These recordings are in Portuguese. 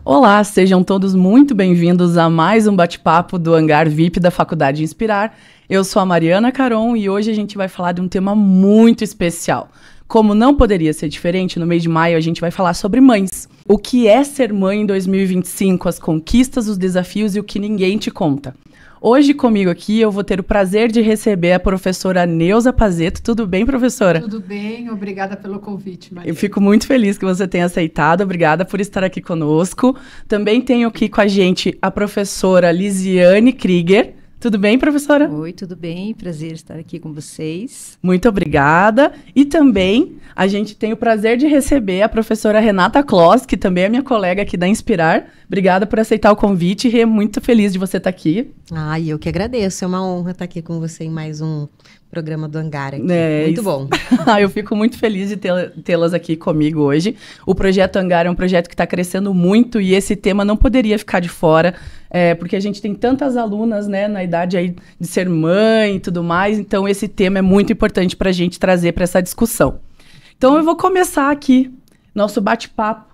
Olá, sejam todos muito bem-vindos a mais um bate-papo do Hangar VIP da Faculdade Inspirar. Eu sou a Mariana Caron e hoje a gente vai falar de um tema muito especial. Como não poderia ser diferente, no mês de maio a gente vai falar sobre mães. O que é ser mãe em 2025, as conquistas, os desafios e o que ninguém te conta. Hoje comigo aqui eu vou ter o prazer de receber a professora Neuza Pazzetto. Tudo bem, professora? Tudo bem, obrigada pelo convite, Maria. Eu fico muito feliz que você tenha aceitado, obrigada por estar aqui conosco. Também tenho aqui com a gente a professora Lisiane Krieger. Tudo bem, professora? Oi, tudo bem? Prazer estar aqui com vocês. Muito obrigada. E também a gente tem o prazer de receber a professora Renata Kloss, que também é minha colega aqui da Inspirar. Obrigada por aceitar o convite, Rê, muito feliz de você estar aqui. E eu que agradeço. É uma honra estar aqui com você em mais um programa do Hangar aqui. Muito bom. Eu fico muito feliz de tê-las aqui comigo hoje. O projeto Hangar é um projeto que está crescendo muito e esse tema não poderia ficar de fora, porque a gente tem tantas alunas, né, na idade aí de ser mãe e tudo mais, então esse tema é muito importante para a gente trazer para essa discussão. Então eu vou começar aqui nosso bate-papo,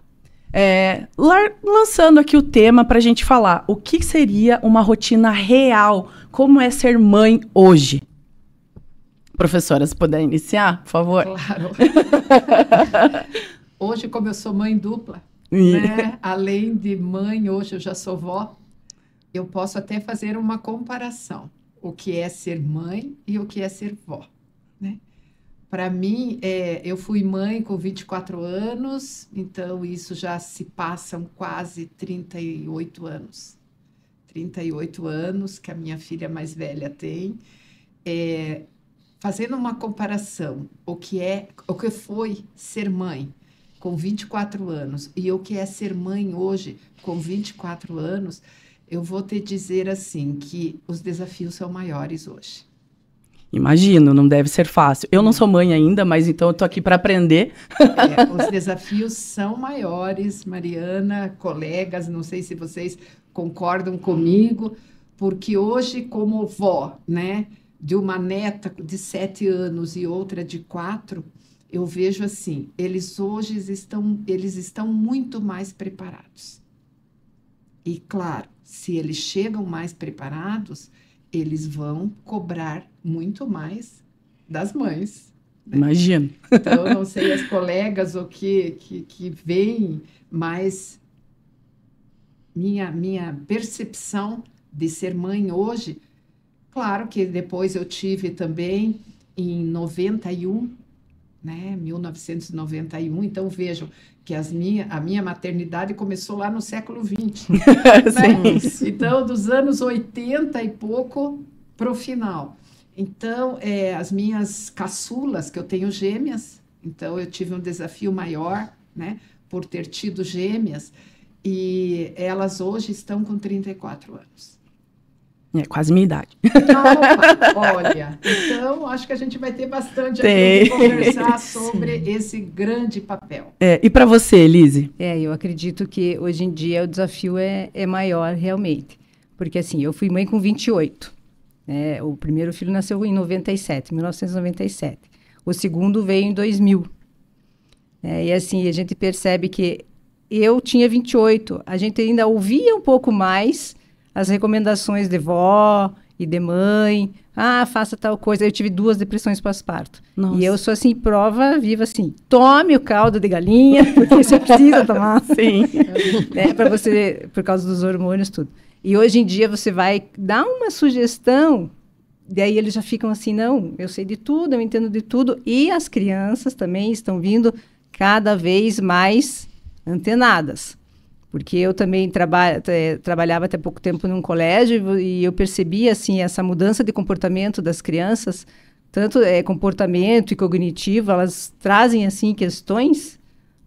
lançando aqui o tema para a gente falar o que seria uma rotina real, como é ser mãe hoje. Professora, se puder iniciar, por favor. Claro. Hoje, como eu sou mãe dupla, né? Além de mãe, hoje eu já sou vó, eu posso até fazer uma comparação. O que é ser mãe e o que é ser vó, né? Para mim, eu fui mãe com 24 anos, então isso já se passam quase 38 anos. 38 anos que a minha filha mais velha tem. Fazendo uma comparação, o que foi ser mãe com 24 anos e o que é ser mãe hoje com 24 anos, eu vou te dizer assim, que os desafios são maiores hoje. Imagino, não deve ser fácil. Eu não sou mãe ainda, mas então eu tô aqui para aprender. Os desafios são maiores, Mariana, colegas, não sei se vocês concordam comigo, porque hoje como vó, né, de uma neta de 7 anos e outra de 4, eu vejo assim, eles hoje estão muito mais preparados. E claro, se eles chegam mais preparados, eles vão cobrar muito mais das mães. Né? Imagino. Então, eu não sei as colegas o que veem, mas minha percepção de ser mãe hoje. Claro que depois eu tive também em 91, né, 1991, então vejam que a minha maternidade começou lá no século XX. Né? Então, dos anos 80 e pouco para o final. Então, as minhas caçulas, que eu tenho gêmeas, então eu tive um desafio maior, né, por ter tido gêmeas, e elas hoje estão com 34 anos. É quase minha idade. Olha, então acho que a gente vai ter bastante a conversar sobre esse grande papel. E para você, Elise? Eu acredito que hoje em dia o desafio é maior realmente. Porque assim, eu fui mãe com 28. Né? O primeiro filho nasceu em 1997. O segundo veio em 2000. E assim, a gente percebe que eu tinha 28. A gente ainda ouvia um pouco mais as recomendações de vó e de mãe, faça tal coisa. Eu tive 2 depressões pós-parto. E eu sou assim, prova viva assim, tome o caldo de galinha, porque você precisa tomar. Sim. Para você, por causa dos hormônios, tudo. E hoje em dia você vai dar uma sugestão, daí eles já ficam assim, não, eu sei de tudo, eu entendo de tudo. E as crianças também estão vindo cada vez mais antenadas. Porque eu também trabalhava até pouco tempo num colégio e eu percebia, assim, essa mudança de comportamento das crianças, tanto comportamento e cognitivo, elas trazem, assim, questões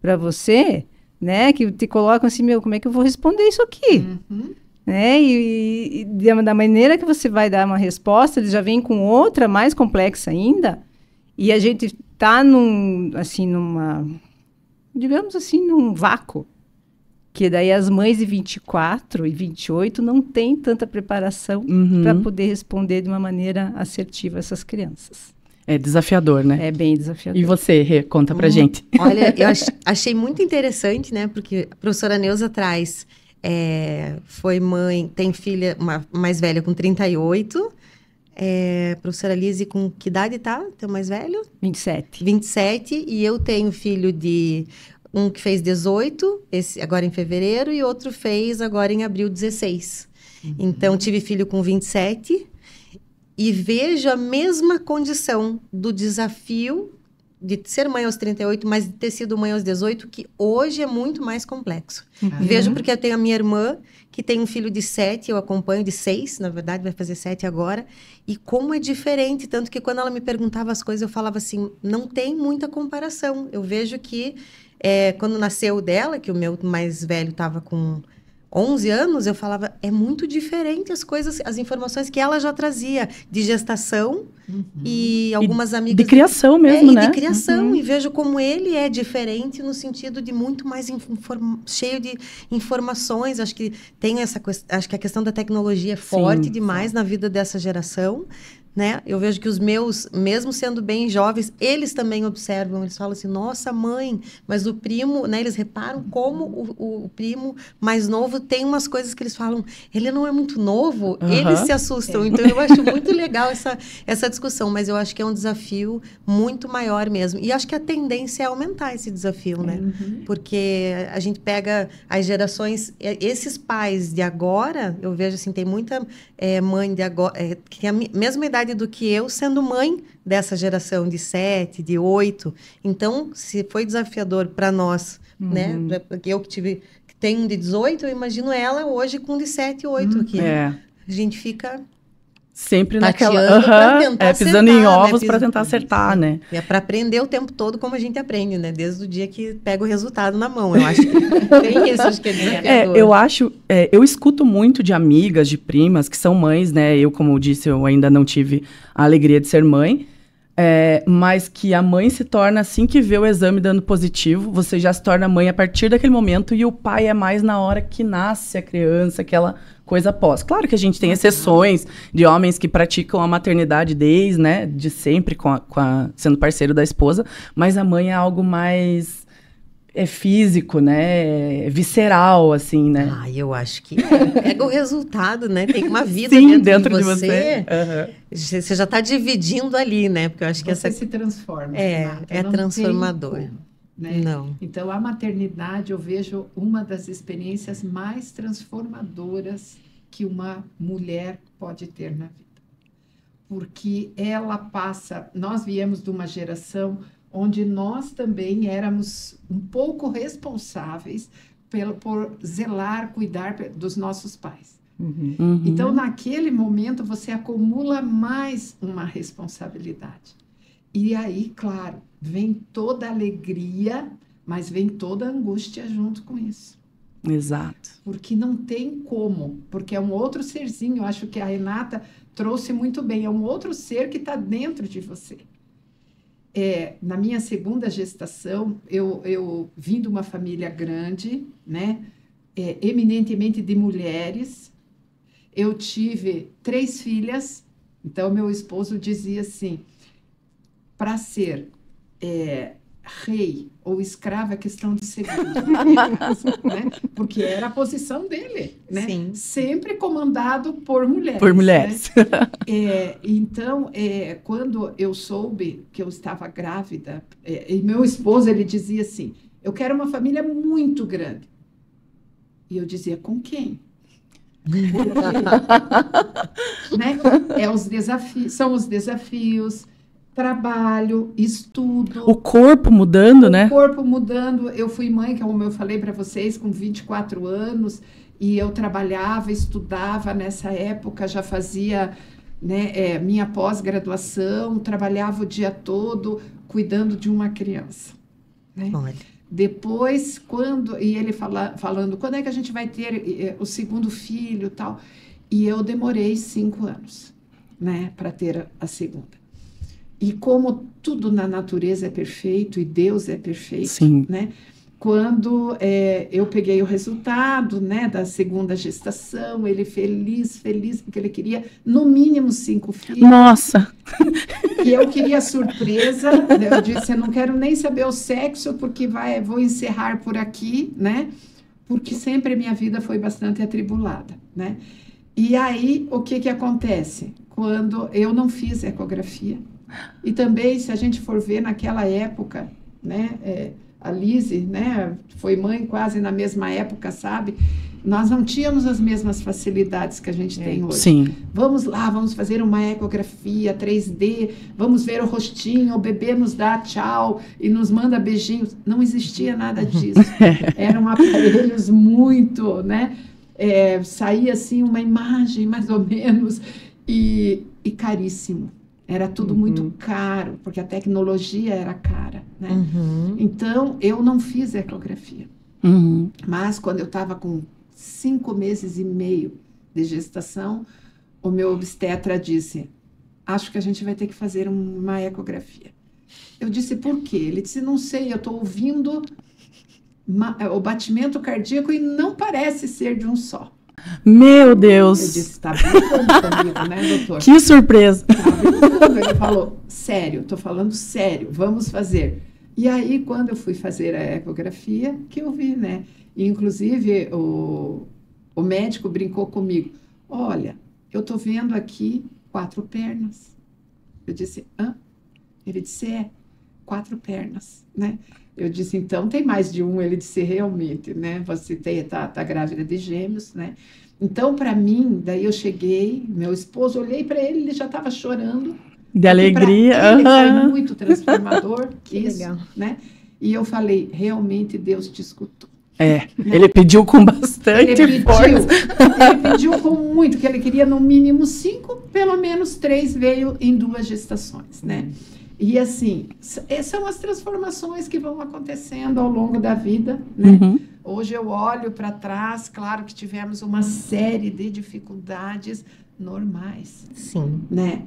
para você, né, que te colocam assim, como é que eu vou responder isso aqui? Uhum. Né? E da maneira que você vai dar uma resposta, eles já vêm com outra mais complexa ainda, e a gente está digamos assim, num vácuo. Que daí as mães de 24 e 28 não têm tanta preparação para poder responder de uma maneira assertiva essas crianças. É desafiador, né? É bem desafiador. E você, Rê, conta pra gente. Olha, eu achei muito interessante, né? Porque a professora Neuza traz, foi mãe, tem filha mais velha com 38. Professora Lise, com que idade tá? Teu mais velho? 27. 27. E eu tenho filho de um que fez 18, agora em fevereiro, e outro fez agora em abril 16. Então, tive filho com 27 e vejo a mesma condição do desafio de ser mãe aos 38, mas de ter sido mãe aos 18, que hoje é muito mais complexo. Vejo porque eu tenho a minha irmã, que tem um filho de 7, eu acompanho de 6, na verdade, vai fazer 7 agora, e como é diferente, tanto que quando ela me perguntava as coisas, eu falava assim, não tem muita comparação. Eu vejo que quando nasceu dela, que o meu mais velho estava com 11 anos, eu falava, é muito diferente as coisas, as informações que ela já trazia de gestação e algumas amigas... De criação mesmo, né? De criação, e vejo como ele é diferente no sentido de muito mais cheio de informações. Acho que tem acho que a questão da tecnologia é forte demais na vida dessa geração, né? Eu vejo que os meus, mesmo sendo bem jovens, eles também observam, eles falam assim, nossa mãe, mas o primo, né? Eles reparam como o primo mais novo tem umas coisas que eles falam, ele não é muito novo, eles se assustam. Então, eu acho muito legal essa discussão, mas eu acho que é um desafio muito maior mesmo. E acho que a tendência é aumentar esse desafio, né? Porque a gente pega as gerações, esses pais de agora, eu vejo assim, tem muita mãe de agora, que tem a mesma idade do que eu, sendo mãe dessa geração de 7, de 8. Então, se foi desafiador para nós, né? Eu que tenho um de 18, eu imagino ela hoje com um de 7, 8 aqui. A gente fica sempre naquela... pisando em ovos para tentar acertar, né? É para aprender o tempo todo como a gente aprende, né? Desde o dia que pega o resultado na mão. Eu acho que tem isso, acho que é desafiador. Eu escuto muito de amigas, de primas que são mães, né? Eu, como eu disse, eu ainda não tive a alegria de ser mãe, mas que a mãe se torna, assim que vê o exame dando positivo, você já se torna mãe a partir daquele momento, e o pai é mais na hora que nasce a criança, aquela coisa após. Claro que a gente tem exceções de homens que praticam a maternidade desde, né, de sempre, sendo parceiro da esposa, mas a mãe é algo mais físico, né, visceral, assim, né? Eu acho que pega o resultado, né? Tem uma vida dentro de você. Você já está dividindo ali, né? Porque eu acho que você se transforma. É transformador. Né? Não. Então, a maternidade, eu vejo uma das experiências mais transformadoras que uma mulher pode ter na vida. Porque ela passa... Nós viemos de uma geração onde nós também éramos um pouco responsáveis por zelar, cuidar dos nossos pais. Então, naquele momento, você acumula mais uma responsabilidade. E aí, claro, vem toda a alegria, mas vem toda a angústia junto com isso. Exato. Porque não tem como, porque é um outro serzinho, eu acho que a Renata trouxe muito bem, é um outro ser que está dentro de você. Na minha segunda gestação, eu vim de uma família grande, né? Eminentemente de mulheres. Eu tive 3 filhas, então meu esposo dizia assim, para ser rei ou escravo é questão de segundos, né? Porque era a posição dele, né? Sim. Sempre comandado por mulheres. Por mulheres. Né? Então, quando eu soube que eu estava grávida, e meu esposo, ele dizia assim, eu quero uma família muito grande. E eu dizia, com quem? Né? São os desafios, trabalho, estudo. O corpo mudando, né? O corpo mudando. Eu fui mãe, como eu falei para vocês, com 24 anos, e eu trabalhava, estudava nessa época, já fazia, né, minha pós-graduação, trabalhava o dia todo cuidando de uma criança. Né? Depois, e ele falando, quando é que a gente vai ter o segundo filho e tal? E eu demorei 5 anos, né, para ter a segunda. E como tudo na natureza é perfeito e Deus é perfeito, Sim. né? quando eu peguei o resultado, né, da segunda gestação, ele feliz, porque ele queria no mínimo 5 filhos. Nossa! E eu queria surpresa, eu disse, eu não quero nem saber o sexo, porque vou encerrar por aqui, né? Porque sempre a minha vida foi bastante atribulada, né? E aí, o que acontece? Quando eu não fiz ecografia, e também, se a gente for ver naquela época, né, a Lise, né, foi mãe quase na mesma época, sabe? Nós não tínhamos as mesmas facilidades que a gente tem hoje. Sim. Vamos lá, vamos fazer uma ecografia 3D, vamos ver o rostinho, o bebê nos dá tchau e nos manda beijinhos. Não existia nada disso. Eram aparelhos muito, né? Saía assim uma imagem, mais ou menos, e caríssimo. Era tudo muito caro, porque a tecnologia era cara, né? Então, eu não fiz ecografia. Mas, quando eu estava com 5 meses e meio de gestação, o meu obstetra disse, acho que a gente vai ter que fazer uma ecografia. Eu disse, por quê? Ele disse, não sei, eu estou ouvindo o batimento cardíaco e não parece ser de um só. Meu Deus! Eu disse, tá brincando comigo, né, doutor? Que surpresa! Tá brincando. Ele falou, sério, estou falando sério, vamos fazer. E aí, quando eu fui fazer a ecografia, que eu vi, né? E, inclusive, o médico brincou comigo. Olha, eu estou vendo aqui 4 pernas. Eu disse, hã? Ele disse, 4 pernas, né? Eu disse, então tem mais de um. Ele disse, realmente, né? Você tá grávida de gêmeos, né? Então, para mim, daí eu cheguei, meu esposo, olhei para ele, ele já estava chorando. De alegria. Ele foi muito transformador, isso, legal. Né? E eu falei, realmente Deus te escutou. Ele pediu com bastante força. Ele pediu com muito, que ele queria no mínimo 5, pelo menos 3 veio em 2 gestações, né? E assim, são as transformações que vão acontecendo ao longo da vida, né? Hoje eu olho para trás, claro que tivemos uma série de dificuldades normais. Sim. Né?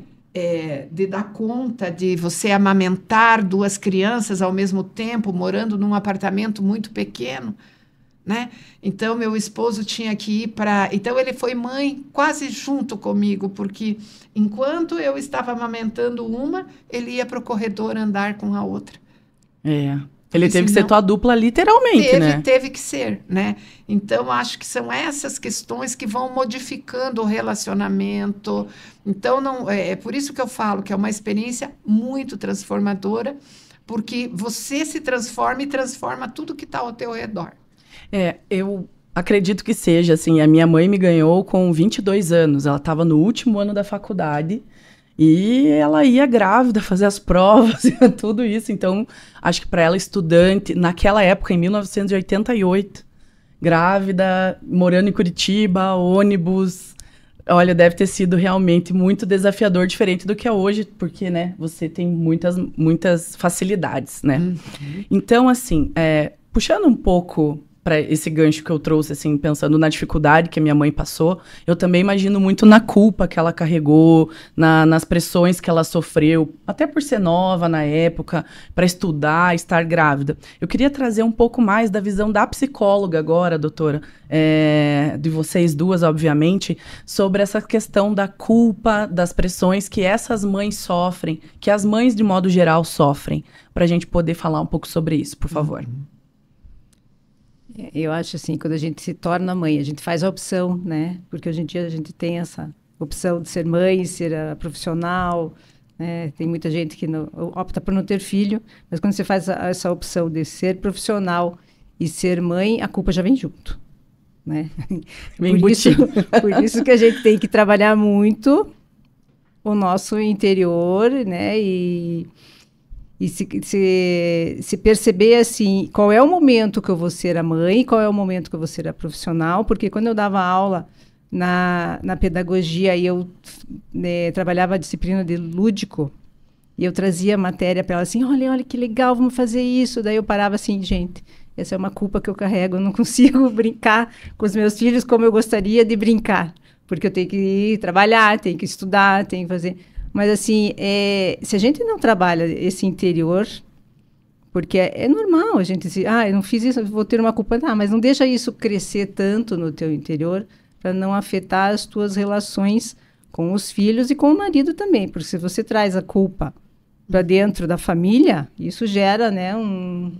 De dar conta de você amamentar 2 crianças ao mesmo tempo, morando num apartamento muito pequeno, né? Então, meu esposo tinha que ir para... Então, ele foi mãe quase junto comigo, porque enquanto eu estava amamentando uma, ele ia para o corredor andar com a outra. Ele teve que ser tua dupla literalmente, né? Teve que ser, né? Então, acho que são essas questões que vão modificando o relacionamento. Então, é por isso que eu falo que é uma experiência muito transformadora, porque você se transforma e transforma tudo que está ao teu redor. Eu acredito que seja, assim, a minha mãe me ganhou com 22 anos, ela estava no último ano da faculdade, e ela ia grávida fazer as provas e tudo isso. Então, acho que para ela, estudante, naquela época, em 1988, grávida, morando em Curitiba, ônibus, olha, deve ter sido realmente muito desafiador, diferente do que é hoje, porque, né, você tem muitas facilidades, né? Então, assim, puxando um pouco para esse gancho que eu trouxe, assim, pensando na dificuldade que a minha mãe passou, eu também imagino muito na culpa que ela carregou, nas pressões que ela sofreu, até por ser nova na época, para estudar, estar grávida. Eu queria trazer um pouco mais da visão da psicóloga agora, doutora, de vocês duas, obviamente, sobre essa questão da culpa, das pressões que essas mães sofrem, que as mães, de modo geral, sofrem, para a gente poder falar um pouco sobre isso, por favor. Eu acho assim, quando a gente se torna mãe, a gente faz a opção, né? Porque hoje em dia a gente tem essa opção de ser mãe, ser profissional, né? Tem muita gente que opta por não ter filho, mas quando você faz essa opção de ser profissional e ser mãe, a culpa já vem junto, né? Por isso que a gente tem que trabalhar muito o nosso interior, né? E se perceber, assim, qual é o momento que eu vou ser a mãe, qual é o momento que eu vou ser a profissional, porque quando eu dava aula na pedagogia e eu trabalhava a disciplina de lúdico, e eu trazia matéria para ela assim, olha que legal, vamos fazer isso. Daí eu parava assim, gente, essa é uma culpa que eu carrego, eu não consigo brincar com os meus filhos como eu gostaria de brincar, porque eu tenho que ir trabalhar, tenho que estudar, tenho que fazer... Mas, assim, se a gente não trabalha esse interior, Porque é normal a gente dizer, eu não fiz isso, eu vou ter uma culpa. Mas não deixa isso crescer tanto no teu interior para não afetar as tuas relações com os filhos e com o marido também. Porque se você traz a culpa para dentro da família, isso gera, né, um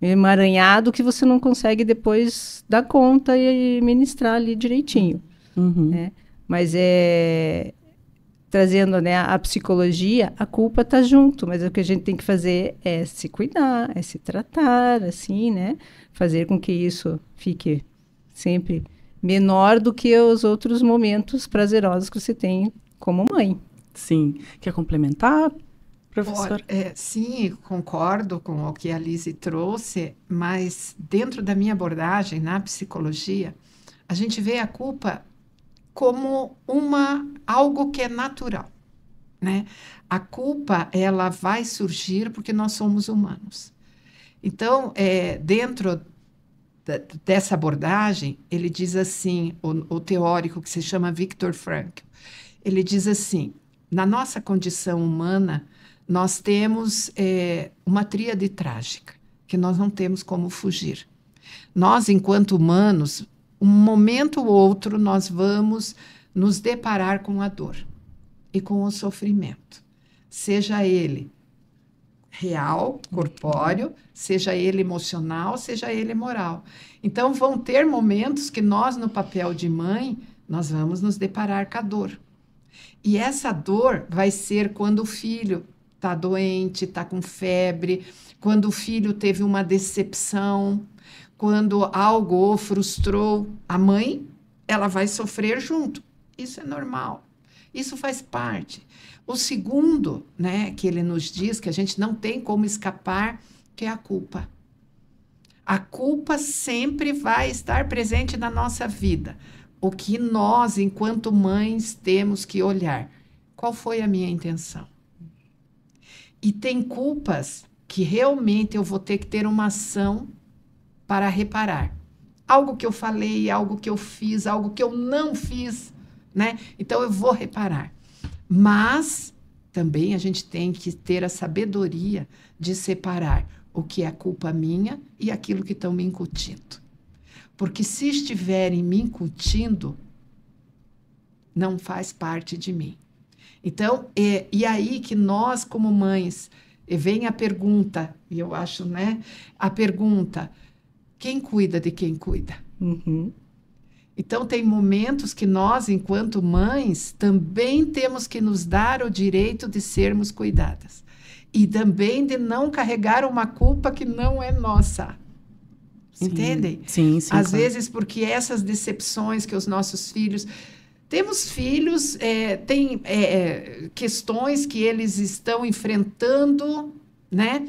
emaranhado que você não consegue depois dar conta e ministrar ali direitinho. Né? Mas trazendo, né, a psicologia, a culpa está junto, mas o que a gente tem que fazer é se cuidar, é se tratar, assim, né? Fazer com que isso fique sempre menor do que os outros momentos prazerosos que você tem como mãe. Sim. Quer complementar, professor? Sim, concordo com o que a Lise trouxe, mas dentro da minha abordagem na psicologia, a gente vê a culpa como algo que é natural, né? A culpa, ela vai surgir porque nós somos humanos. Então, dentro dessa abordagem, ele diz assim, o teórico que se chama Viktor Frankl, ele diz assim, na nossa condição humana, nós temos uma tríade trágica, que nós não temos como fugir. Nós, enquanto humanos, um momento ou outro, nós vamos nos deparar com a dor e com o sofrimento. Seja ele real, corpóreo, seja ele emocional, seja ele moral. Então, vão ter momentos que nós, no papel de mãe, nós vamos nos deparar com a dor. E essa dor vai ser quando o filho está doente, está com febre, quando o filho teve uma decepção, quando algo o frustrou, a mãe, ela vai sofrer junto. Isso é normal. Isso faz parte. O segundo, né, que ele nos diz que a gente não tem como escapar, que é a culpa. A culpa sempre vai estar presente na nossa vida. O que nós, enquanto mães, temos que olhar. Qual foi a minha intenção? E tem culpas que realmente eu vou ter que ter uma ação para reparar. Algo que eu falei, algo que eu fiz, algo que eu não fiz, né? Então, eu vou reparar. Mas, também a gente tem que ter a sabedoria de separar o que é culpa minha e aquilo que estão me incutindo. Porque se estiverem me incutindo, não faz parte de mim. Então, e aí que nós, como mães, vem a pergunta, e eu acho, né? A pergunta... Quem cuida de quem cuida? Então, tem momentos que nós, enquanto mães, também temos que nos dar o direito de sermos cuidadas. E também de não carregar uma culpa que não é nossa. Sim. Entendem? Sim, Às claro. vezes, porque essas decepções que os nossos filhos... Temos filhos, tem questões que eles estão enfrentando, né?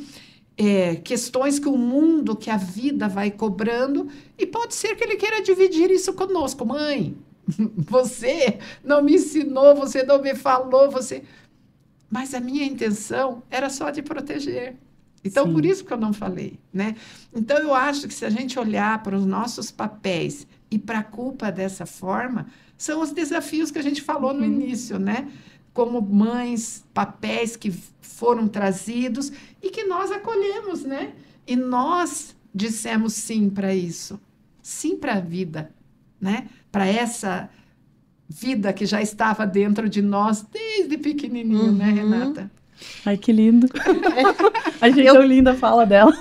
Questões que o mundo, que a vida vai cobrando, e pode ser que ele queira dividir isso conosco. Mãe, você não me ensinou, você não me falou, mas a minha intenção era só de proteger. Então, Sim. Por isso que eu não falei, né? Então, eu acho que se a gente olhar para os nossos papéis e para a culpa dessa forma, são os desafios que a gente falou no início, né? Como mães, papéis que foram trazidos e que nós acolhemos, né? E nós dissemos sim para isso, sim para a vida, né? Para essa vida que já estava dentro de nós desde pequenininho, né, Renata? Ai, que lindo. Achei tão linda a fala dela.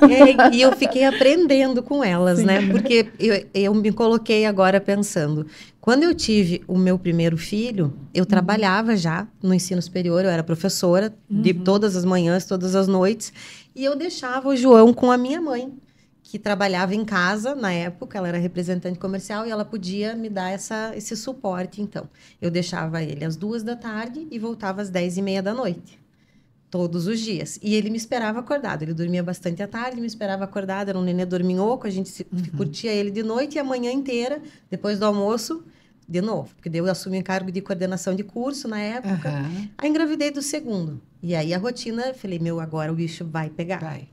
E eu fiquei aprendendo com elas, Sim. né? Porque eu me coloquei agora pensando. Quando eu tive o meu primeiro filho, eu trabalhava já no ensino superior, eu era professora de todas as manhãs, todas as noites, e eu deixava o João com a minha mãe, que trabalhava em casa na época, ela era representante comercial e ela podia me dar esse suporte, então. Eu deixava ele às 2h e voltava às 10h30, todos os dias. E ele me esperava acordado, ele dormia bastante à tarde, me esperava acordado, era um nenê dorminhoco, a gente curtia ele de noite e a manhã inteira, depois do almoço, de novo, porque daí eu assumi o cargo de coordenação de curso na época. Aí engravidei do segundo. E aí a rotina, falei, agora o bicho vai pegar. Vai.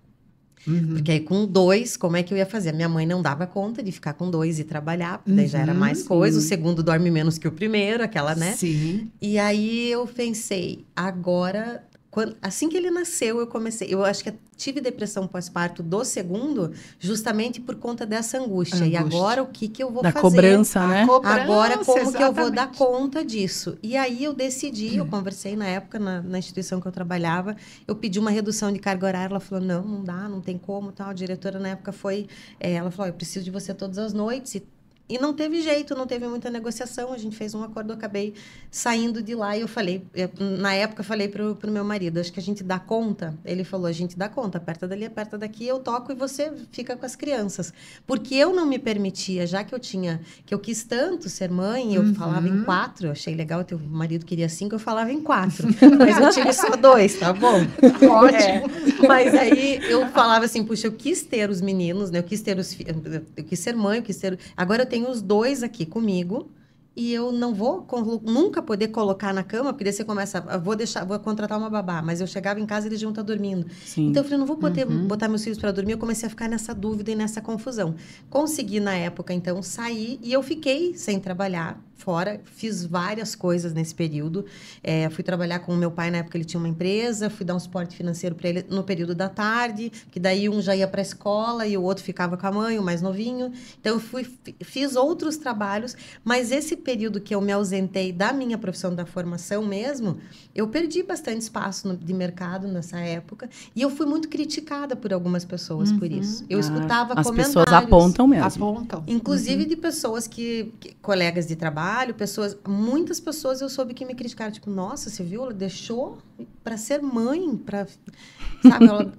Porque aí com 2, como é que eu ia fazer? Minha mãe não dava conta de ficar com 2 e trabalhar, porque daí já era mais coisa. O segundo dorme menos que o primeiro, aquela, né? Sim. E aí eu pensei, agora assim que ele nasceu, eu acho que tive depressão pós-parto do segundo, justamente por conta dessa angústia. E agora, o que eu vou fazer? Da cobrança, né? Agora, como exatamente. que eu vou dar conta disso? E aí, eu decidi, eu conversei na época, na instituição que eu trabalhava, eu pedi uma redução de carga horária, ela falou, não dá, não tem como, tal. A diretora, na época, ela falou, eu preciso de você todas as noites, e não teve jeito, não teve muita negociação, a gente fez um acordo, eu acabei saindo de lá e na época, falei pro meu marido, acho que a gente dá conta? Ele falou, a gente dá conta, aperta dali, aperta daqui, eu toco e você fica com as crianças. Porque eu não me permitia, já que eu quis tanto ser mãe, eu falava em 4, eu achei legal, teu marido queria 5, eu falava em 4, mas eu tive só 2, tá bom? Ótimo. Mas aí eu falava assim, puxa, eu quis ter os meninos, né? Eu quis ser mãe, agora eu tenho os 2 aqui comigo e eu não vou nunca poder colocar na cama, porque daí você começa, vou contratar uma babá, mas eu chegava em casa e eles iam estar dormindo. Sim. Então eu falei, não vou poder botar meus filhos para dormir, eu comecei a ficar nessa dúvida e nessa confusão. Consegui na época, então, sair e eu fiquei sem trabalhar fora, fiz várias coisas nesse período. Fui trabalhar com o meu pai, na época ele tinha uma empresa, fui dar um suporte financeiro para ele no período da tarde, que daí um já ia para a escola e o outro ficava com a mãe, o mais novinho. Então, eu fiz outros trabalhos, mas esse período que eu me ausentei da minha profissão, da formação mesmo, eu perdi bastante espaço de mercado nessa época e eu fui muito criticada por algumas pessoas por isso. Eu escutava as comentários. As pessoas apontam mesmo. Apontam. Inclusive de pessoas colegas de trabalho, muitas pessoas eu soube que me criticaram, tipo, nossa, você viu, ela deixou para ser mãe, sabe,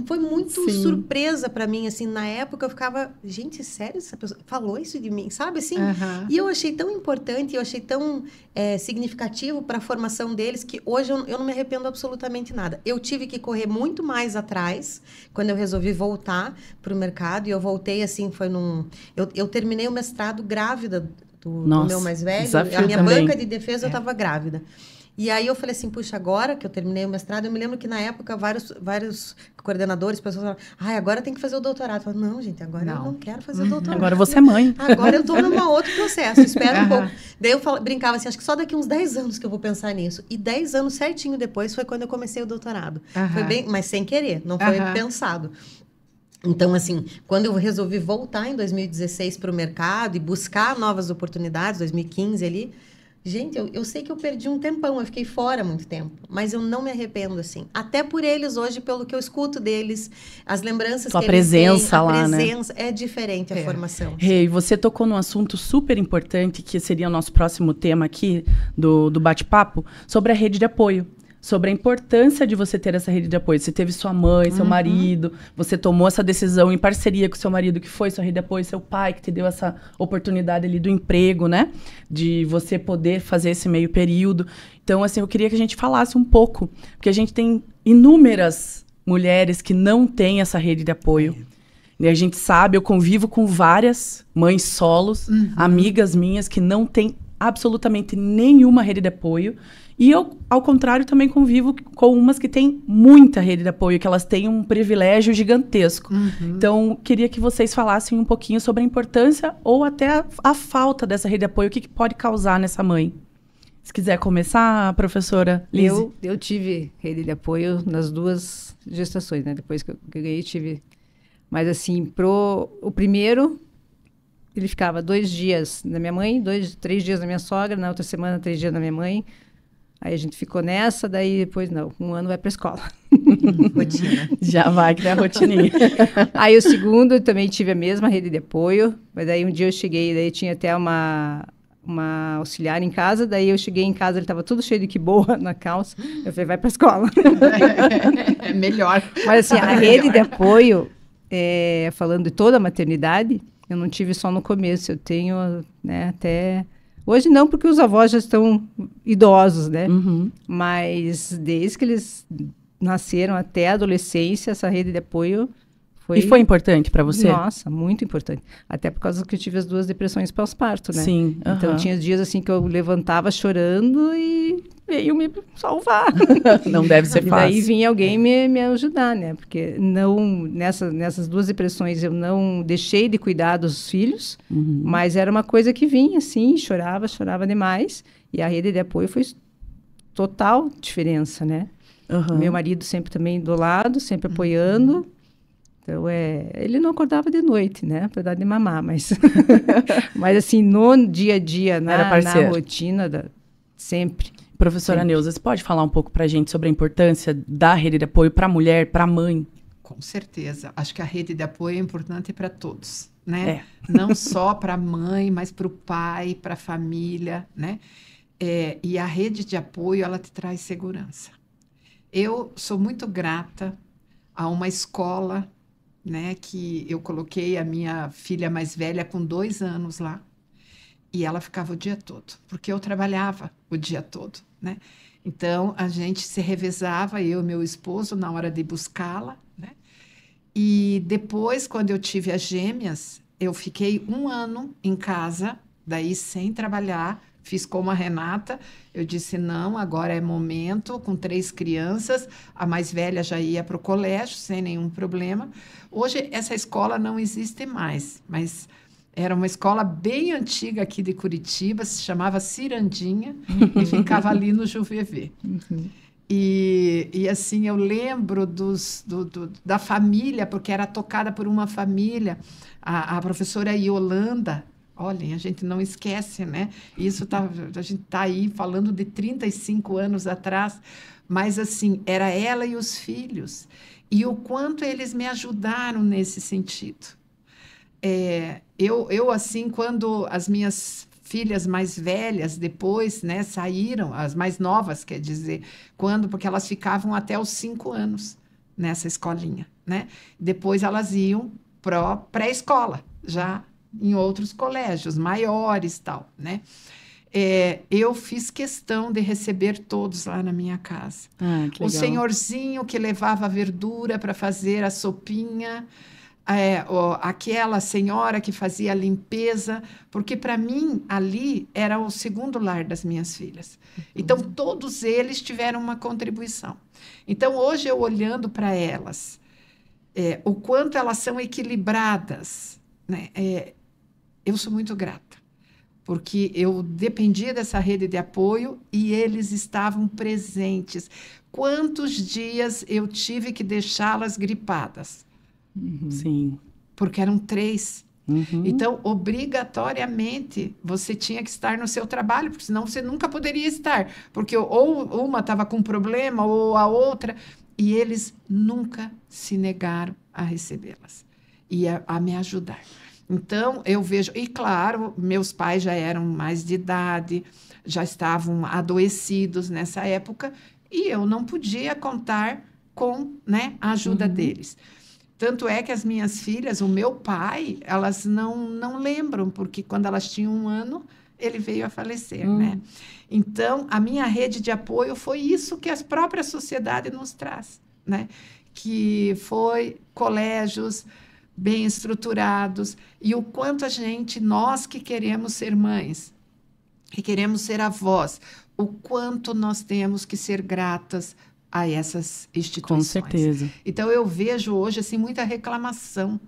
foi muito surpresa para mim, assim, na época eu ficava, gente, sério, essa pessoa falou isso de mim, sabe, assim, e eu achei tão importante, eu achei tão significativo para a formação deles, que hoje eu não me arrependo absolutamente nada. Eu tive que correr muito mais atrás, quando eu resolvi voltar para o mercado, e eu voltei, assim, eu terminei o mestrado grávida do meu mais velho, a minha também. banca de defesa eu estava grávida. E aí eu falei assim, puxa, agora que eu terminei o mestrado, eu me lembro que na época vários coordenadores, pessoas falavam, agora tem que fazer o doutorado. Eu falei, não, gente, agora eu não quero fazer o doutorado. Agora você é mãe. Agora eu estou num outro processo, espera um pouco. Daí eu brincava assim, acho que só daqui uns 10 anos que eu vou pensar nisso. E 10 anos certinho depois foi quando eu comecei o doutorado. Foi bem, mas sem querer, não foi pensado. Então, assim, quando eu resolvi voltar em 2016 para o mercado e buscar novas oportunidades, 2015 ali, gente, eu sei que eu perdi um tempão, eu fiquei fora muito tempo, mas eu não me arrependo, assim. Até por eles hoje, pelo que eu escuto deles, as lembranças que eles têm, a presença, é diferente a formação. Rei, você tocou num assunto super importante, que seria o nosso próximo tema aqui do bate-papo, sobre a rede de apoio. Sobre a importância de você ter essa rede de apoio. Você teve sua mãe, seu marido, você tomou essa decisão em parceria com seu marido, que foi sua rede de apoio, seu pai, que te deu essa oportunidade ali do emprego, né? De você poder fazer esse meio período. Então, assim, eu queria que a gente falasse um pouco, porque a gente tem inúmeras mulheres que não têm essa rede de apoio. E a gente sabe, eu convivo com várias mães solos, amigas minhas, que não têm absolutamente nenhuma rede de apoio. E eu, ao contrário, também convivo com umas que têm muita rede de apoio, que elas têm um privilégio gigantesco. Então, queria que vocês falassem um pouquinho sobre a importância ou até a falta dessa rede de apoio, o que pode causar nessa mãe. Se quiser começar, professora Lise. Eu tive rede de apoio nas 2 gestações, né? Depois que eu ganhei, tive... Mas, assim, o primeiro... Ele ficava 2 dias na minha mãe, 3 dias na minha sogra, na outra semana 3 dias na minha mãe. Aí a gente ficou nessa, daí depois não, 1 ano vai para a escola. Rotina. Já vai criar rotininha. Aí o segundo, eu também tive a mesma rede de apoio, mas daí um dia eu cheguei, daí tinha até uma auxiliar em casa, daí eu cheguei em casa, ele estava tudo cheio de quiboa na calça, eu falei, vai para a escola. É melhor. Mas assim, a rede de apoio, falando de toda a maternidade, eu não tive só no começo, eu tenho, né, até... Hoje não, porque os avós já estão idosos, né? Mas desde que eles nasceram até a adolescência, essa rede de apoio foi... E foi importante para você? Nossa, muito importante. Até por causa que eu tive as 2 depressões pós-parto, né? Sim. Então, tinha dias assim que eu levantava chorando e veio me salvar. Não deve ser fácil. E daí vinha alguém me ajudar, né? Porque não, nessas 2 depressões eu não deixei de cuidar dos filhos, mas era uma coisa que vinha assim, chorava demais. E a rede de apoio foi total diferença, né? Uhum. Meu marido sempre também do lado, sempre apoiando. Então, ele não acordava de noite, né? Apesar de mamar, mas... mas, assim, no dia a dia, Era na parceiro. rotina, sempre. Professora Sempre. Neuza, você pode falar um pouco pra gente sobre a importância da rede de apoio para a mulher, para a mãe? Com certeza. Acho que a rede de apoio é importante para todos, né? É. Não só para a mãe, mas para o pai, para a família, né? E a rede de apoio, ela te traz segurança. Eu sou muito grata a uma escola, né, que eu coloquei a minha filha mais velha com 2 anos lá, e ela ficava o dia todo, porque eu trabalhava o dia todo, né? Então, a gente se revezava, eu e meu esposo, na hora de buscá-la, né? E depois, quando eu tive as gêmeas, eu fiquei 1 ano em casa, daí sem trabalhar, fiz como a Renata, eu disse, não, agora é momento, com 3 crianças, a mais velha já ia para o colégio, sem nenhum problema. Hoje, essa escola não existe mais, mas era uma escola bem antiga aqui de Curitiba, se chamava Cirandinha, e ficava ali no Juvevê. E assim, eu lembro da família, porque era tocada por uma família, a professora Yolanda. Olhem, a gente não esquece, né? Isso a gente está aí falando de 35 anos atrás, mas assim, era ela e os filhos. E o quanto eles me ajudaram nesse sentido. Eu assim, quando as minhas filhas mais velhas depois, né, saíram, as mais novas, quer dizer, porque elas ficavam até os 5 anos nessa escolinha, né? Depois elas iam para pré-escola, já em outros colégios maiores, tal, né? Eu fiz questão de receber todos lá na minha casa. Que O legal. senhorzinho que levava a verdura para fazer a sopinha, aquela senhora que fazia a limpeza, porque para mim ali era o segundo lar das minhas filhas. Então todos eles tiveram uma contribuição. Então hoje eu olhando para elas, o quanto elas são equilibradas, né? Eu sou muito grata, porque eu dependia dessa rede de apoio e eles estavam presentes. Quantos dias eu tive que deixá-las gripadas? Sim. Porque eram 3. Uhum. Então, obrigatoriamente, você tinha que estar no seu trabalho, porque senão você nunca poderia estar. Porque ou uma estava com problema, ou a outra. E eles nunca se negaram a recebê-las e a me ajudar. Então, eu vejo... E, claro, meus pais já eram mais de idade, já estavam adoecidos nessa época, e eu não podia contar com, né, a ajuda deles. Tanto é que as minhas filhas, o meu pai, elas não lembram, porque quando elas tinham 1 ano, ele veio a falecer, né? Então, a minha rede de apoio foi isso que a própria sociedade nos traz, né? Que foi colégios bem estruturados, e o quanto nós que queremos ser mães, que queremos ser avós, o quanto nós temos que ser gratas a essas instituições. Com certeza. Então, eu vejo hoje assim, muita reclamação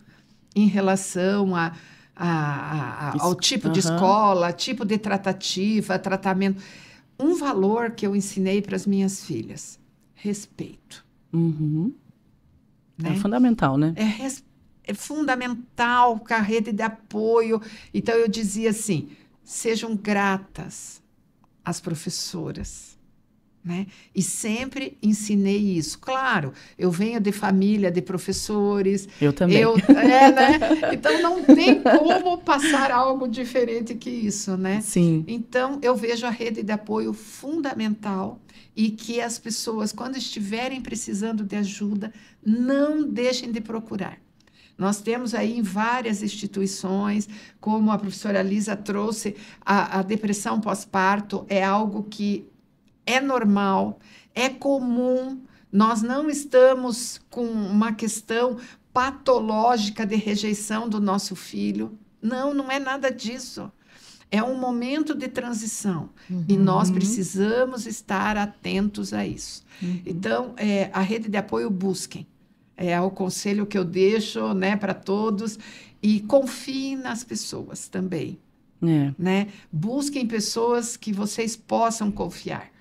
em relação ao tipo de escola, tipo de tratativa, tratamento. Um valor que eu ensinei para as minhas filhas: respeito. Né? É fundamental, né? É fundamental com a rede de apoio. Então, eu dizia assim, sejam gratas às professoras. Né? E sempre ensinei isso. Claro, eu venho de família de professores. Eu também. Né? Então, não tem como passar algo diferente que isso, né? Sim. Então, eu vejo a rede de apoio fundamental e que as pessoas, quando estiverem precisando de ajuda, não deixem de procurar. Nós temos aí em várias instituições, como a professora Lisa trouxe, a depressão pós-parto é algo que é normal, é comum, nós não estamos com uma questão patológica de rejeição do nosso filho. Não é nada disso. É um momento de transição e nós precisamos estar atentos a isso. Então, a rede de apoio busquem. É o conselho que eu deixo, né, para todos, e confiem nas pessoas também. Né? Busquem pessoas que vocês possam confiar.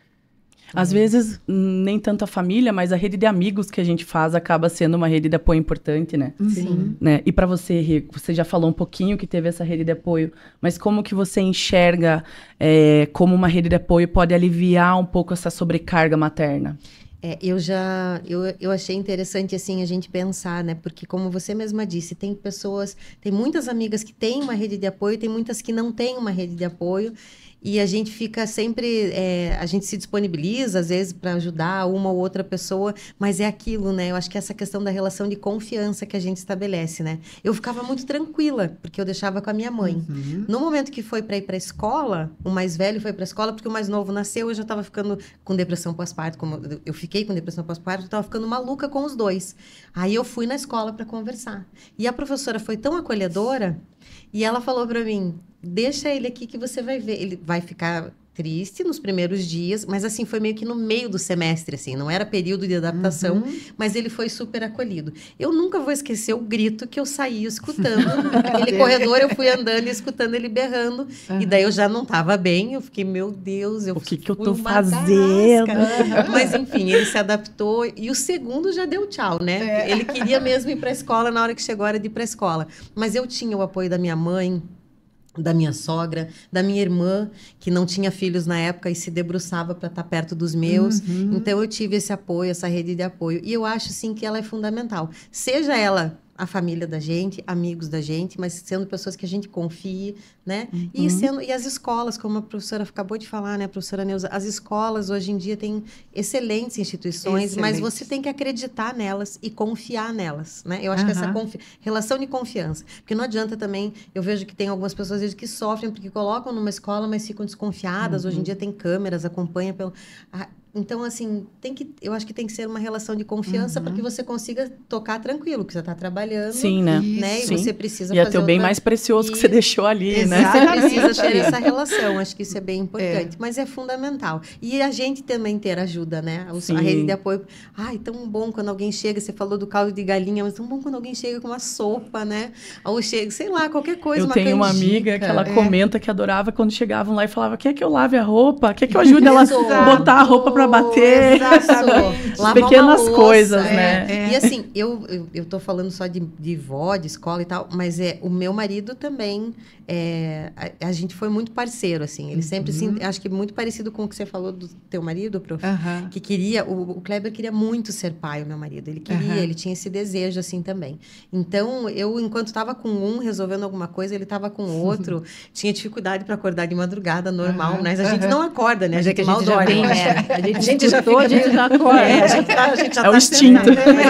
Às vezes, nem tanto a família, mas a rede de amigos que a gente faz acaba sendo uma rede de apoio importante, né? Sim. Né? E para você, Rico, você já falou um pouquinho que teve essa rede de apoio, mas como que você enxerga como uma rede de apoio pode aliviar um pouco essa sobrecarga materna? Eu achei interessante, assim, a gente pensar, né? Porque, como você mesma disse, tem muitas amigas que têm uma rede de apoio, tem muitas que não têm uma rede de apoio, e a gente fica sempre, a gente se disponibiliza, às vezes, para ajudar uma ou outra pessoa, mas é aquilo, né? Eu acho que essa questão da relação de confiança que a gente estabelece, né? Eu ficava muito tranquila, porque eu deixava com a minha mãe. No momento que foi para ir para a escola, o mais velho foi para a escola, porque o mais novo nasceu, eu já estava ficando com depressão pós-parto, como eu fiquei com depressão pós-parto, eu estava ficando maluca com os dois. Aí eu fui na escola para conversar. E a professora foi tão acolhedora, e ela falou para mim, deixa ele aqui que você vai ver. Ele vai ficar triste nos primeiros dias, mas assim, foi meio que no meio do semestre, assim, não era período de adaptação, mas ele foi super acolhido. Eu nunca vou esquecer o grito que eu saí escutando, aquele corredor, eu fui andando e escutando ele berrando, e daí eu já não estava bem, eu fiquei, meu Deus, o que eu tô fazendo? Mas enfim, ele se adaptou, e o segundo já deu tchau, né? Ele queria mesmo ir para a escola, na hora que chegou a hora de ir para a escola, mas eu tinha o apoio da minha mãe, da minha sogra, da minha irmã, que não tinha filhos na época e se debruçava para estar perto dos meus. Então, eu tive esse apoio, essa rede de apoio. E eu acho, sim, que ela é fundamental. Seja ela a família da gente, amigos da gente, mas sendo pessoas que a gente confie, né? E as escolas, como a professora acabou de falar, né, a professora Neuza, as escolas hoje em dia têm excelentes instituições, mas você tem que acreditar nelas e confiar nelas, né? Eu acho que essa relação de confiança, porque não adianta também, eu vejo que tem algumas pessoas às vezes, que sofrem porque colocam numa escola, mas ficam desconfiadas. Hoje em dia tem câmeras, acompanha pelo... Então, assim, eu acho que tem que ser uma relação de confiança para que você consiga tocar tranquilo, que você está trabalhando. Sim, né? E você precisa fazer. E é teu bem mais precioso que você deixou ali, né? Você precisa ter essa relação, acho que isso é bem importante. Mas é fundamental. E a gente também ter ajuda, né? A rede de apoio. Ai, tão bom quando alguém chega, você falou do caldo de galinha, mas tão bom quando alguém chega com uma sopa, né? Ou chega, sei lá, qualquer coisa, uma tenho uma amiga que ela comenta que adorava quando chegavam lá e falava, quer que eu lave a roupa? Quer que eu ajude ela a botar a roupa para bater? Exatamente. Pequenas coisas, né? E assim, eu tô falando só de vó, de escola e tal, mas o meu marido também, a gente foi muito parceiro, assim. Ele sempre, acho que muito parecido com o que você falou do teu marido, prof, que queria, o Kleber queria muito ser pai, o meu marido. Ele queria, ele tinha esse desejo, assim, também. Então, eu, enquanto estava com um resolvendo alguma coisa, ele estava com o outro, tinha dificuldade para acordar de madrugada, normal, mas a gente não acorda, né? Mas a gente é que a gente já vem, né? A gente já fica... a gente já acorda. A gente já o instinto.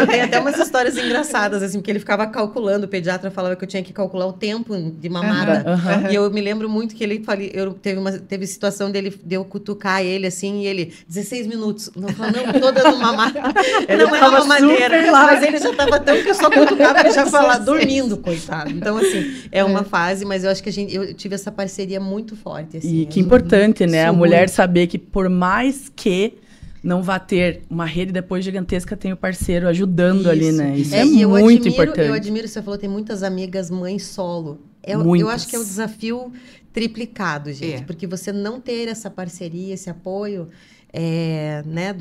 Tem até umas histórias engraçadas, assim, porque ele ficava calculando, o pediatra falava que eu tinha que calcular o tempo de mamada. E eu me lembro muito que ele teve situação de eu cutucar ele, assim, e ele, 16 minutos. Não, tô dando mamada. Não é uma mamadeira. Mas ele já estava tão que eu só cutucava, ele já falava, dormindo, coitado. Então, assim, é uma fase, mas eu acho que eu tive essa parceria muito forte, assim. E que importante, né? A mulher saber que por mais que não vá ter uma rede depois gigantesca, tem o parceiro ajudando ali, né? Isso é muito importante. Eu admiro, você falou, tem muitas amigas mães solo. Eu acho que é o desafio triplicado, gente. Porque você não ter essa parceria, esse apoio, né,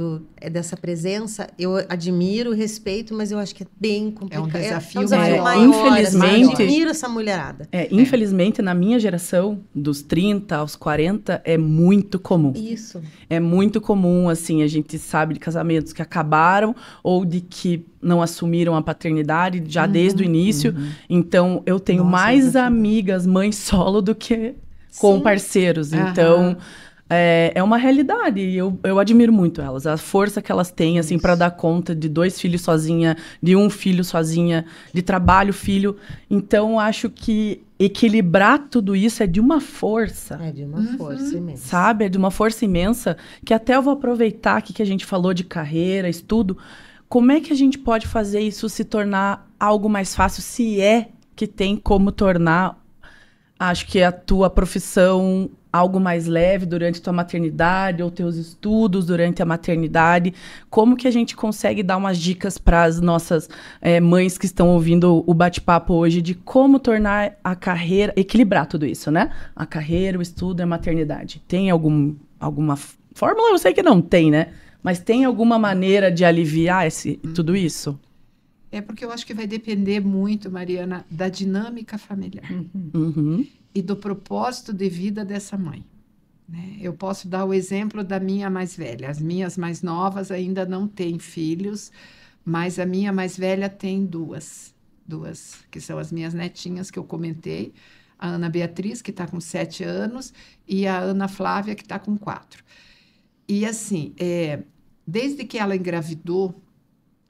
dessa presença, eu admiro, respeito, mas eu acho que é bem complicado. É um desafio maior. Infelizmente, eu admiro essa mulherada. Infelizmente, na minha geração, dos 30 aos 40, é muito comum. Isso. É muito comum, assim, a gente sabe de casamentos que acabaram ou de que não assumiram a paternidade já desde o início. Então, eu tenho mais amigas mães solo do que com parceiros. Então... É uma realidade, e eu admiro muito elas, a força que elas têm, assim, para dar conta de 2 filhos sozinha, de 1 filho sozinha, de trabalho, filho. Então, acho que equilibrar tudo isso é de uma força. É de uma força imensa. Sabe? É de uma força imensa, que até eu vou aproveitar aqui que a gente falou de carreira, estudo. Como é que a gente pode fazer isso se tornar algo mais fácil, se é que tem como tornar, acho que a tua profissão algo mais leve durante tua maternidade ou teus estudos durante a maternidade? Como que a gente consegue dar umas dicas para as nossas mães que estão ouvindo o bate-papo hoje de como tornar a carreira, equilibrar tudo isso, né? A carreira, o estudo e a maternidade. Tem alguma Fórmula eu sei que não tem, né? Mas tem alguma maneira de aliviar tudo isso? É porque eu acho que vai depender muito, Mariana, da dinâmica familiar Uhum. e do propósito de vida dessa mãe, né? Eu posso dar o exemplo da minha mais velha. As minhas mais novas ainda não têm filhos, mas a minha mais velha tem duas, que são as minhas netinhas que eu comentei, a Ana Beatriz, que está com 7 anos, e a Ana Flávia, que está com 4. E assim, desde que ela engravidou,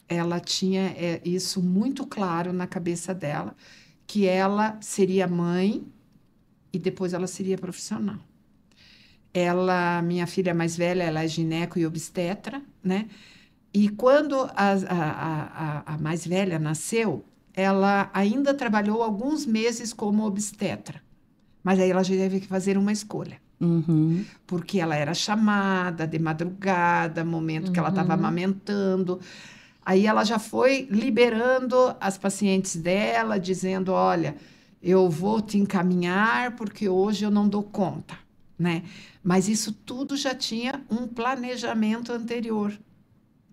ela tinha isso muito claro na cabeça dela, que ela seria mãe e depois ela seria profissional. Minha filha mais velha, ela é gineco e obstetra, né? E quando a mais velha nasceu, ela ainda trabalhou alguns meses como obstetra, mas aí ela já teve que fazer uma escolha. Uhum. Porque ela era chamada de madrugada, momento que ela estava amamentando. Aí ela já foi liberando as pacientes dela, dizendo, olha, eu vou te encaminhar porque hoje eu não dou conta, né? Mas isso tudo já tinha um planejamento anterior,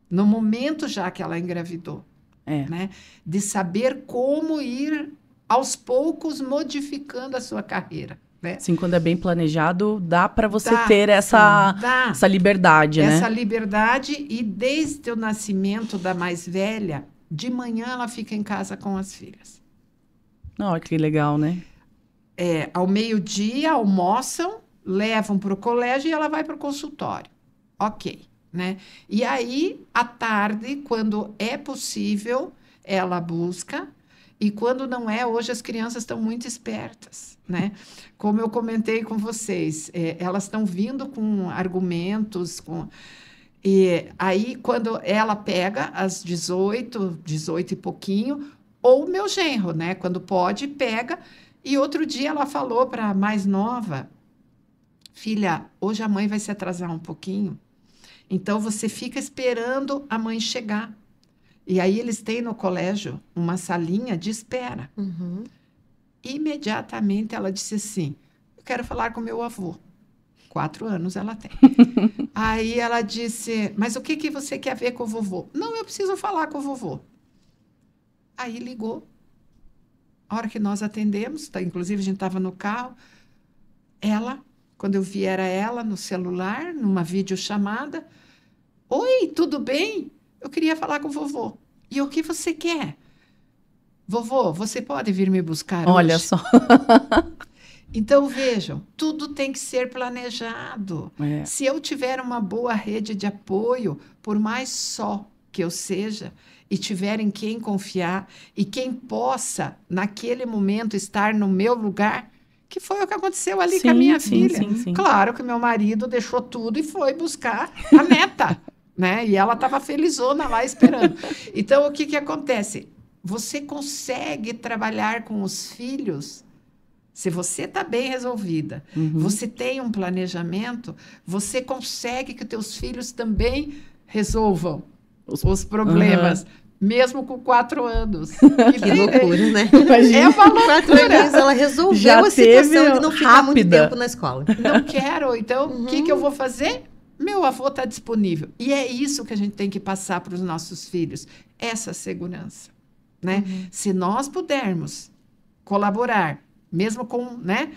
no momento já que ela engravidou, né? De saber como ir, aos poucos, modificando a sua carreira. Né? Sim, quando é bem planejado, dá para você ter essa liberdade, né? Essa liberdade, e desde o nascimento da mais velha, de manhã ela fica em casa com as filhas. Olha que legal, né? Ao meio-dia, almoçam, levam para o colégio e ela vai para o consultório. Ok, né? E aí, à tarde, quando é possível, ela busca. E quando não é, hoje as crianças estão muito espertas, né? Como eu comentei com vocês, elas estão vindo com argumentos, e aí quando ela pega às 18 e pouquinho, ou o meu genro, né? Quando pode, pega. E outro dia ela falou para a mais nova, filha, hoje a mãe vai se atrasar um pouquinho, então você fica esperando a mãe chegar. E aí eles têm no colégio uma salinha de espera. Uhum. Imediatamente ela disse assim, eu quero falar com meu avô. 4 anos ela tem. Aí ela disse, mas o que você quer ver com o vovô? Não, eu preciso falar com o vovô. Aí ligou. A hora que nós atendemos, inclusive a gente estava no carro, quando eu vi era ela no celular, numa videochamada. Oi, tudo bem? Eu queria falar com o vovô. E o que você quer? Vovô, você pode vir me buscar hoje? Olha só. Então, vejam, tudo tem que ser planejado. Se eu tiver uma boa rede de apoio, por mais só que eu seja, e tiver em quem confiar, e quem possa, naquele momento, estar no meu lugar, que foi o que aconteceu ali com a minha filha. Sim. Claro que meu marido deixou tudo e foi buscar a neta. Né? E ela estava felizona lá esperando. Então, o que acontece? Você consegue trabalhar com os filhos, se você está bem resolvida, você tem um planejamento, você consegue que os teus filhos também resolvam os problemas, mesmo com 4 anos. Que loucura, né? É uma loucura. 4 anos ela resolveu a situação de não ficar muito tempo na escola. Não quero, então o que eu vou fazer? Meu avô está disponível. E é isso que a gente tem que passar para os nossos filhos, essa segurança, né? Se nós pudermos colaborar, mesmo com, né,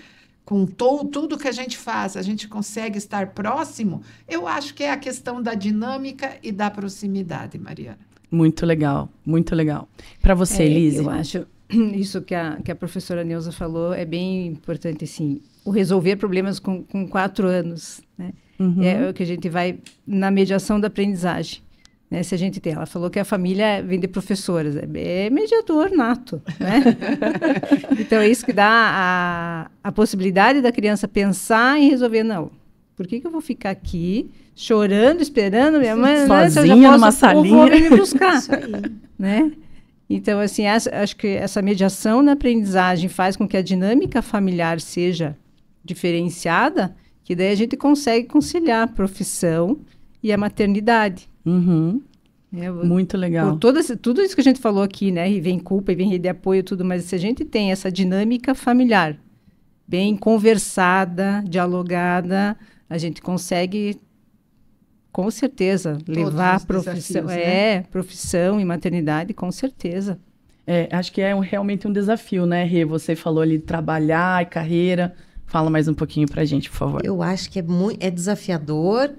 com tudo que a gente faz, a gente consegue estar próximo, eu acho que é a questão da dinâmica e da proximidade, Mariana. Muito legal, muito legal. Para você, Elise? Eu acho isso que a professora Neuza falou é bem importante, assim, o resolver problemas com 4 anos, né? É o que a gente vai na mediação da aprendizagem, né? Se a gente tem, ela falou que a família vem de professoras, é mediador nato, né? Então é isso que dá a possibilidade da criança pensar e resolver, não, por que eu vou ficar aqui chorando, esperando minha mãe, sozinha, né? numa salinha, vou me buscar, isso aí, né? Então, assim, acho que essa mediação na aprendizagem faz com que a dinâmica familiar seja diferenciada, que daí a gente consegue conciliar a profissão e a maternidade. Muito legal. Por tudo isso que a gente falou aqui, né? E vem culpa, e vem rede de apoio, tudo, mas se a gente tem essa dinâmica familiar bem conversada, dialogada, a gente consegue com certeza. Levar os profissão, desafios, né? profissão e maternidade, com certeza. Acho que é realmente um desafio, né, Rê? Você falou ali de trabalhar e carreira. Fala mais um pouquinho pra gente, por favor. Eu acho que é desafiador,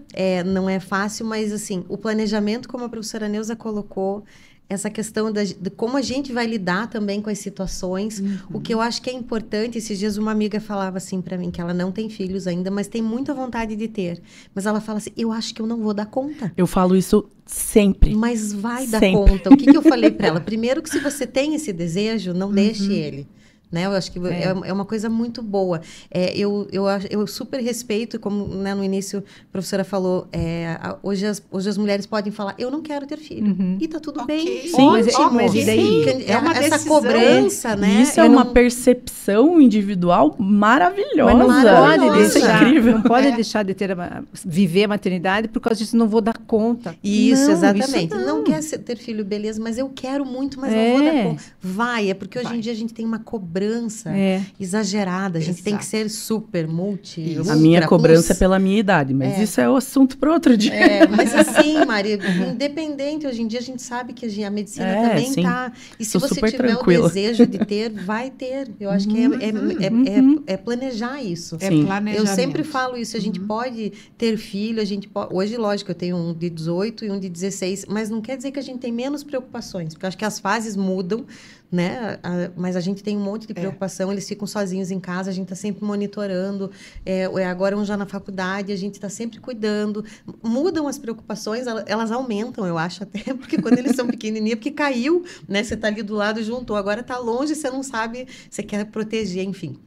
não é fácil, mas assim, o planejamento, como a professora Neuza colocou, essa questão de como a gente vai lidar também com as situações. O que eu acho que é importante, esses dias uma amiga falava assim para mim, que ela não tem filhos ainda, mas tem muita vontade de ter. Mas ela fala assim, eu acho que eu não vou dar conta. Eu falo isso sempre. Mas vai dar Sempre. conta. O que eu falei para ela? Primeiro que se você tem esse desejo, não deixe ele. Né? Eu acho que é uma coisa muito boa. Eu super respeito, como, né, no início a professora falou, hoje as mulheres podem falar, eu não quero ter filho. E tá tudo bem. Sim, mas e daí? É uma decisão. essa cobrança, né? Isso é uma percepção individual maravilhosa. Mas não pode Isso é deixar, incrível. não pode deixar de viver a maternidade por causa disso, não vou dar conta. Isso, Não, exatamente. isso Não quer ter filho, beleza, mas eu quero muito, mas não vou dar conta. É porque hoje em dia a gente tem uma cobrança exagerada. A gente tem que ser super A minha cobrança é pela minha idade, mas isso é o assunto para outro dia. Mas assim, Maria, independente, hoje em dia a gente sabe que a medicina também está. E se você tiver tranquila. o desejo de ter, vai ter. Eu acho que é planejar isso. Planejamento. Eu sempre falo isso, a gente pode ter filho, a gente pode... Hoje, lógico, eu tenho um de 18 e um de 16, mas não quer dizer que a gente tem menos preocupações, porque eu acho que as fases mudam, né? Mas a gente tem um monte de preocupação, eles ficam sozinhos em casa, a gente está sempre monitorando, agora um já na faculdade, a gente está sempre cuidando. Mudam as preocupações, elas aumentam, eu acho até, porque quando eles são pequenininhos, porque caiu, né? Você está ali do lado, juntou, agora está longe, você não sabe, você quer proteger, enfim.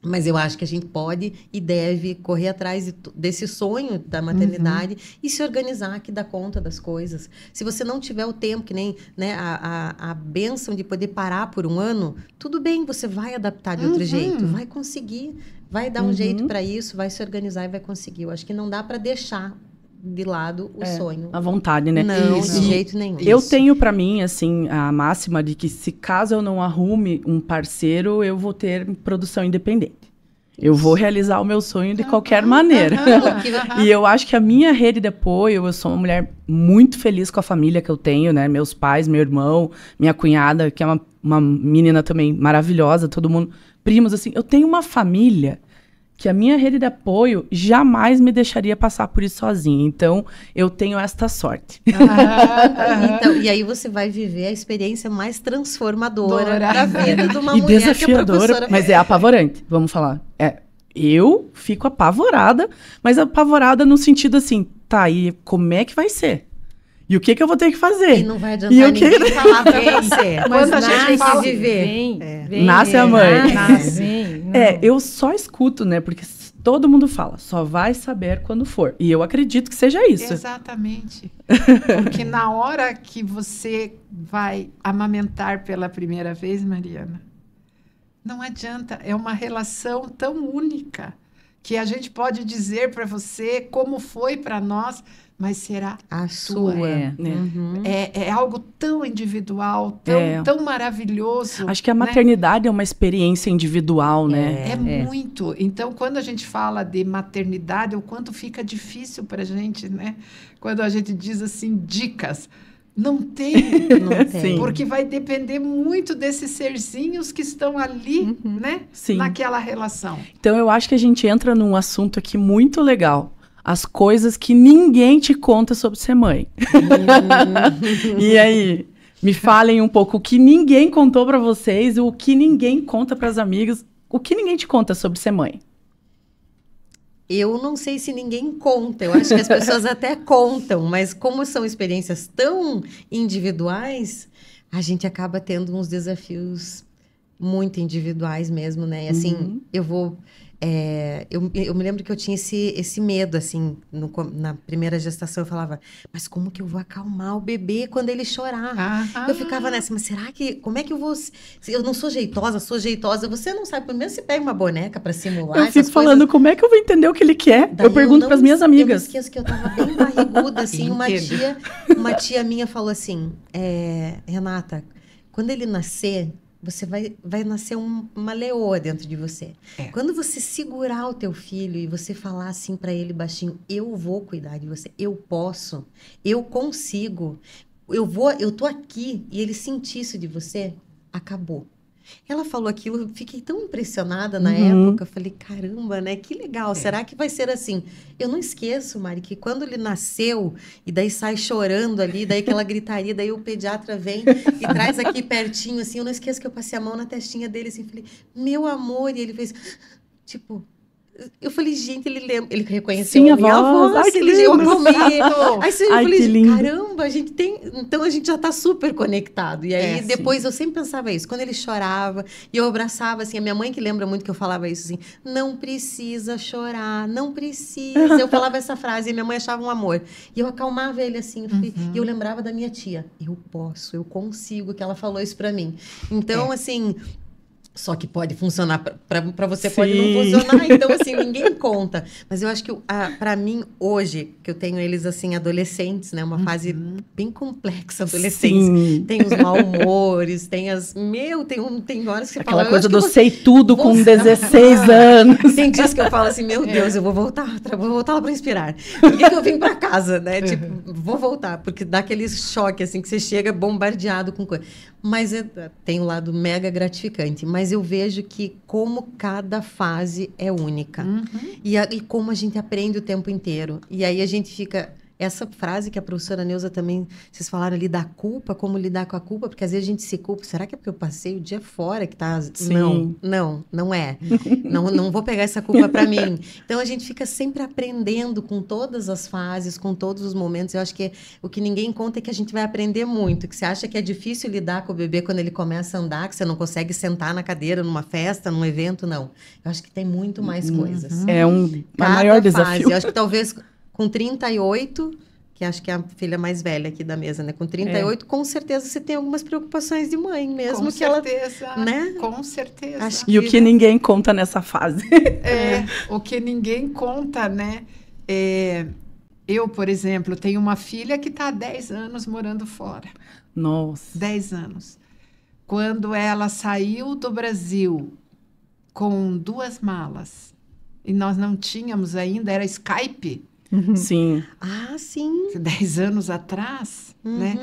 Mas eu acho que a gente pode e deve correr atrás desse sonho da maternidade e se organizar, que dá conta das coisas. Se você não tiver o tempo, que nem, né, a bênção de poder parar por um ano, tudo bem, você vai adaptar de outro jeito, vai conseguir, vai dar um jeito para isso, vai se organizar e vai conseguir. Eu acho que não dá para deixar de lado o sonho. A vontade, né? Não, de jeito nenhum. Eu tenho para mim, assim, a máxima de que se caso eu não arrume um parceiro, eu vou ter produção independente. Eu vou realizar o meu sonho de qualquer maneira. E eu acho que a minha rede de apoio, eu sou uma mulher muito feliz com a família que eu tenho, né? Meus pais, meu irmão, minha cunhada, que é uma menina também maravilhosa, todo mundo, primos, assim. Eu tenho uma família que a minha rede de apoio jamais me deixaria passar por isso sozinha. Então, eu tenho esta sorte. Então, e aí você vai viver a experiência mais transformadora da vida de uma mulher. E desafiadora, mas é apavorante, vamos falar. Eu fico apavorada, mas apavorada no sentido assim, tá, e como é que vai ser? E o que eu vou ter que fazer? E não vai adiantar ninguém falar pra você. Quando a gente fala viver. Nasce a mãe. Nasce. Eu só escuto, né? Porque todo mundo fala, só vai saber quando for. E eu acredito que seja isso. Exatamente. Porque na hora que você vai amamentar pela primeira vez, Mariana, não adianta, é uma relação tão única que a gente pode dizer para você como foi para nós, mas será a sua. É algo tão individual, tão maravilhoso. Acho que a maternidade é uma experiência individual, né? É muito. Então, quando a gente fala de maternidade, o quanto fica difícil para a gente, né? Quando a gente diz assim, dicas. Não tem, porque vai depender muito desses serzinhos que estão ali, né? Sim. Naquela relação. Então, eu acho que a gente entra num assunto aqui muito legal. As coisas que ninguém te conta sobre ser mãe. E aí, me falem um pouco o que ninguém contou para vocês, o que ninguém conta para as amigas, o que ninguém te conta sobre ser mãe. Eu não sei se ninguém conta, eu acho que as pessoas até contam, mas como são experiências tão individuais, a gente acaba tendo uns desafios muito individuais mesmo, né? E, assim, eu me lembro que eu tinha esse medo, assim, na primeira gestação, eu falava, mas como que eu vou acalmar o bebê quando ele chorar? Eu ficava nessa, mas será que, como é que eu vou... Eu não sou jeitosa, você não sabe, pelo menos você pega uma boneca para simular. Eu fico falando, como é que eu vou entender o que ele quer? Eu pergunto para as minhas amigas. Eu esqueço que eu tava bem barriguda, assim, uma tia minha falou assim, Renata, quando ele nascer, você vai nascer uma leoa dentro de você. Quando você segurar o teu filho e você falar assim para ele baixinho, eu vou cuidar de você, eu posso, eu consigo, eu tô aqui, e ele sentir isso de você, acabou. Ela falou aquilo, eu fiquei tão impressionada na época, eu falei, caramba, né, que legal, será que vai ser assim? Eu não esqueço, Mari, que quando ele nasceu, e daí sai chorando ali, daí aquela gritaria, daí o pediatra vem e traz aqui pertinho, assim, eu não esqueço que eu passei a mão na testinha dele, assim, falei, meu amor, e ele fez, tipo... Eu falei, gente, ele reconheceu a minha voz. Ai, que ele lindo. comigo. Aí eu Ai, falei, que lindo. caramba, então a gente já tá super conectado. E aí, depois, eu sempre pensava isso. Quando ele chorava, e eu abraçava, assim, a minha mãe que lembra muito que eu falava isso, assim, não precisa chorar, não precisa. Eu falava essa frase, e minha mãe achava um amor. E eu acalmava ele, assim, e eu lembrava da minha tia. Eu posso, eu consigo, que ela falou isso pra mim. Então, assim... Só que pode funcionar para você, pode não funcionar. Então, assim, ninguém conta. Mas eu acho que, para mim, hoje, que eu tenho eles, assim, adolescentes, né? Uma fase bem complexa, adolescência. Sim. Tem os mau-humores, tem tem horas que você Aquela fala... coisa do sei tudo com 16 anos. Tem dias que eu falo assim, meu Deus, eu vou voltar lá para inspirar. Por que eu vim para casa, né? Tipo, vou voltar, porque dá aquele choque, assim, que você chega bombardeado com coisa. Mas tem um lado mega gratificante. Mas eu vejo que como cada fase é única. E como a gente aprende o tempo inteiro. E aí a gente fica... Essa frase que a professora Neuza também... Vocês falaram ali da culpa, como lidar com a culpa. Porque às vezes a gente se culpa. Será que é porque eu passei o dia fora que tá... Sim. Não é. não vou pegar essa culpa para mim. Então a gente fica sempre aprendendo com todas as fases, com todos os momentos. Eu acho que o que ninguém conta é que a gente vai aprender muito. Que você acha que é difícil lidar com o bebê quando ele começa a andar, que você não consegue sentar na cadeira numa festa, num evento, não. Eu acho que tem muito mais coisas. É o maior desafio. Eu acho que talvez... Com 38, que acho que é a filha mais velha aqui da mesa, né? Com 38, com certeza você tem algumas preocupações de mãe, mesmo com que certeza, ela... Né? Com certeza. Acho E o que ninguém conta nessa fase. O que ninguém conta, né? Eu, por exemplo, tenho uma filha que está há 10 anos morando fora. Nossa. 10 anos. Quando ela saiu do Brasil com 2 malas, e nós não tínhamos ainda, era Skype... Sim. Ah, sim. 10 anos atrás, né?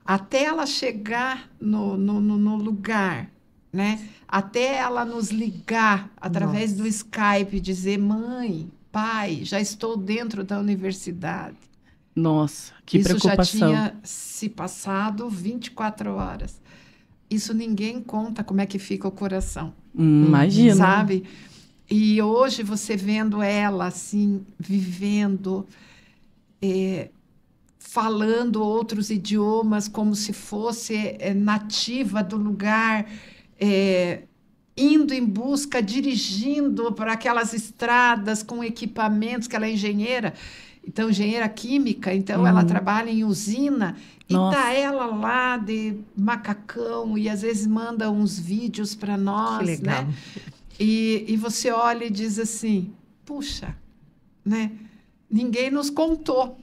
Até ela chegar no lugar, né? Até ela nos ligar através do Skype, dizer, mãe, pai, já estou dentro da universidade. Nossa, que preocupação. Isso já tinha se passado 24 horas. Isso ninguém conta como é que fica o coração. Imagina. Sabe? E hoje você vendo ela assim, vivendo, falando outros idiomas como se fosse nativa do lugar, indo em busca, dirigindo para aquelas estradas com equipamentos, que ela é engenheira, então engenheira química, então ela trabalha em usina, e tá ela lá de macacão, e às vezes manda uns vídeos para nós, que legal. né? E você olha e diz assim, puxa, né? Ninguém nos contou,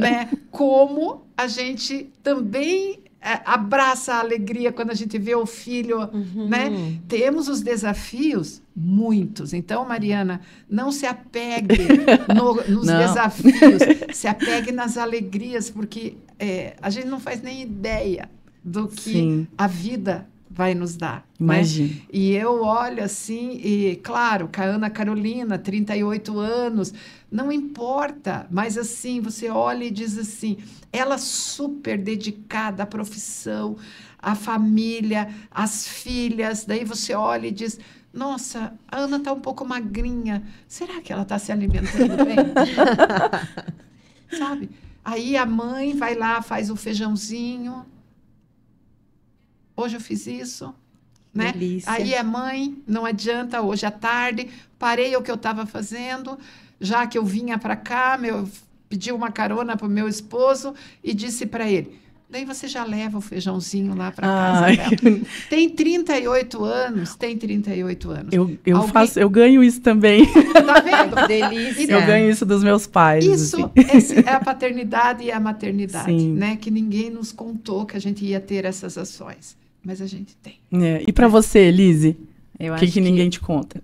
né? Como a gente também abraça a alegria quando a gente vê o filho, né? Temos os desafios, muitos. Então, Mariana, não se apegue nos desafios, se apegue nas alegrias, porque a gente não faz nem ideia do que a vida vai nos dar. Imagina. Né? E eu olho assim, e claro, com a Ana Carolina, 38 anos, não importa, mas assim, você olha e diz assim, ela super dedicada à profissão, à família, às filhas, daí você olha e diz, nossa, a Ana está um pouco magrinha, será que ela está se alimentando bem? Sabe? Aí a mãe vai lá, faz o feijãozinho, hoje eu fiz isso, né? Delícia. Aí é mãe, não adianta, hoje à tarde, parei o que eu estava fazendo, já que eu vinha para cá, pedi uma carona para o meu esposo e disse para ele, daí você já leva o feijãozinho lá para casa dela. Tem 38 anos, Eu ganho isso também. Tá vendo? Delícia. Eu ganho isso dos meus pais. Isso assim. é a paternidade e a maternidade, Sim. né? Que ninguém nos contou que a gente ia ter essas ações. mas a gente tem. E para você, Elise? Eu O acho que ninguém te conta?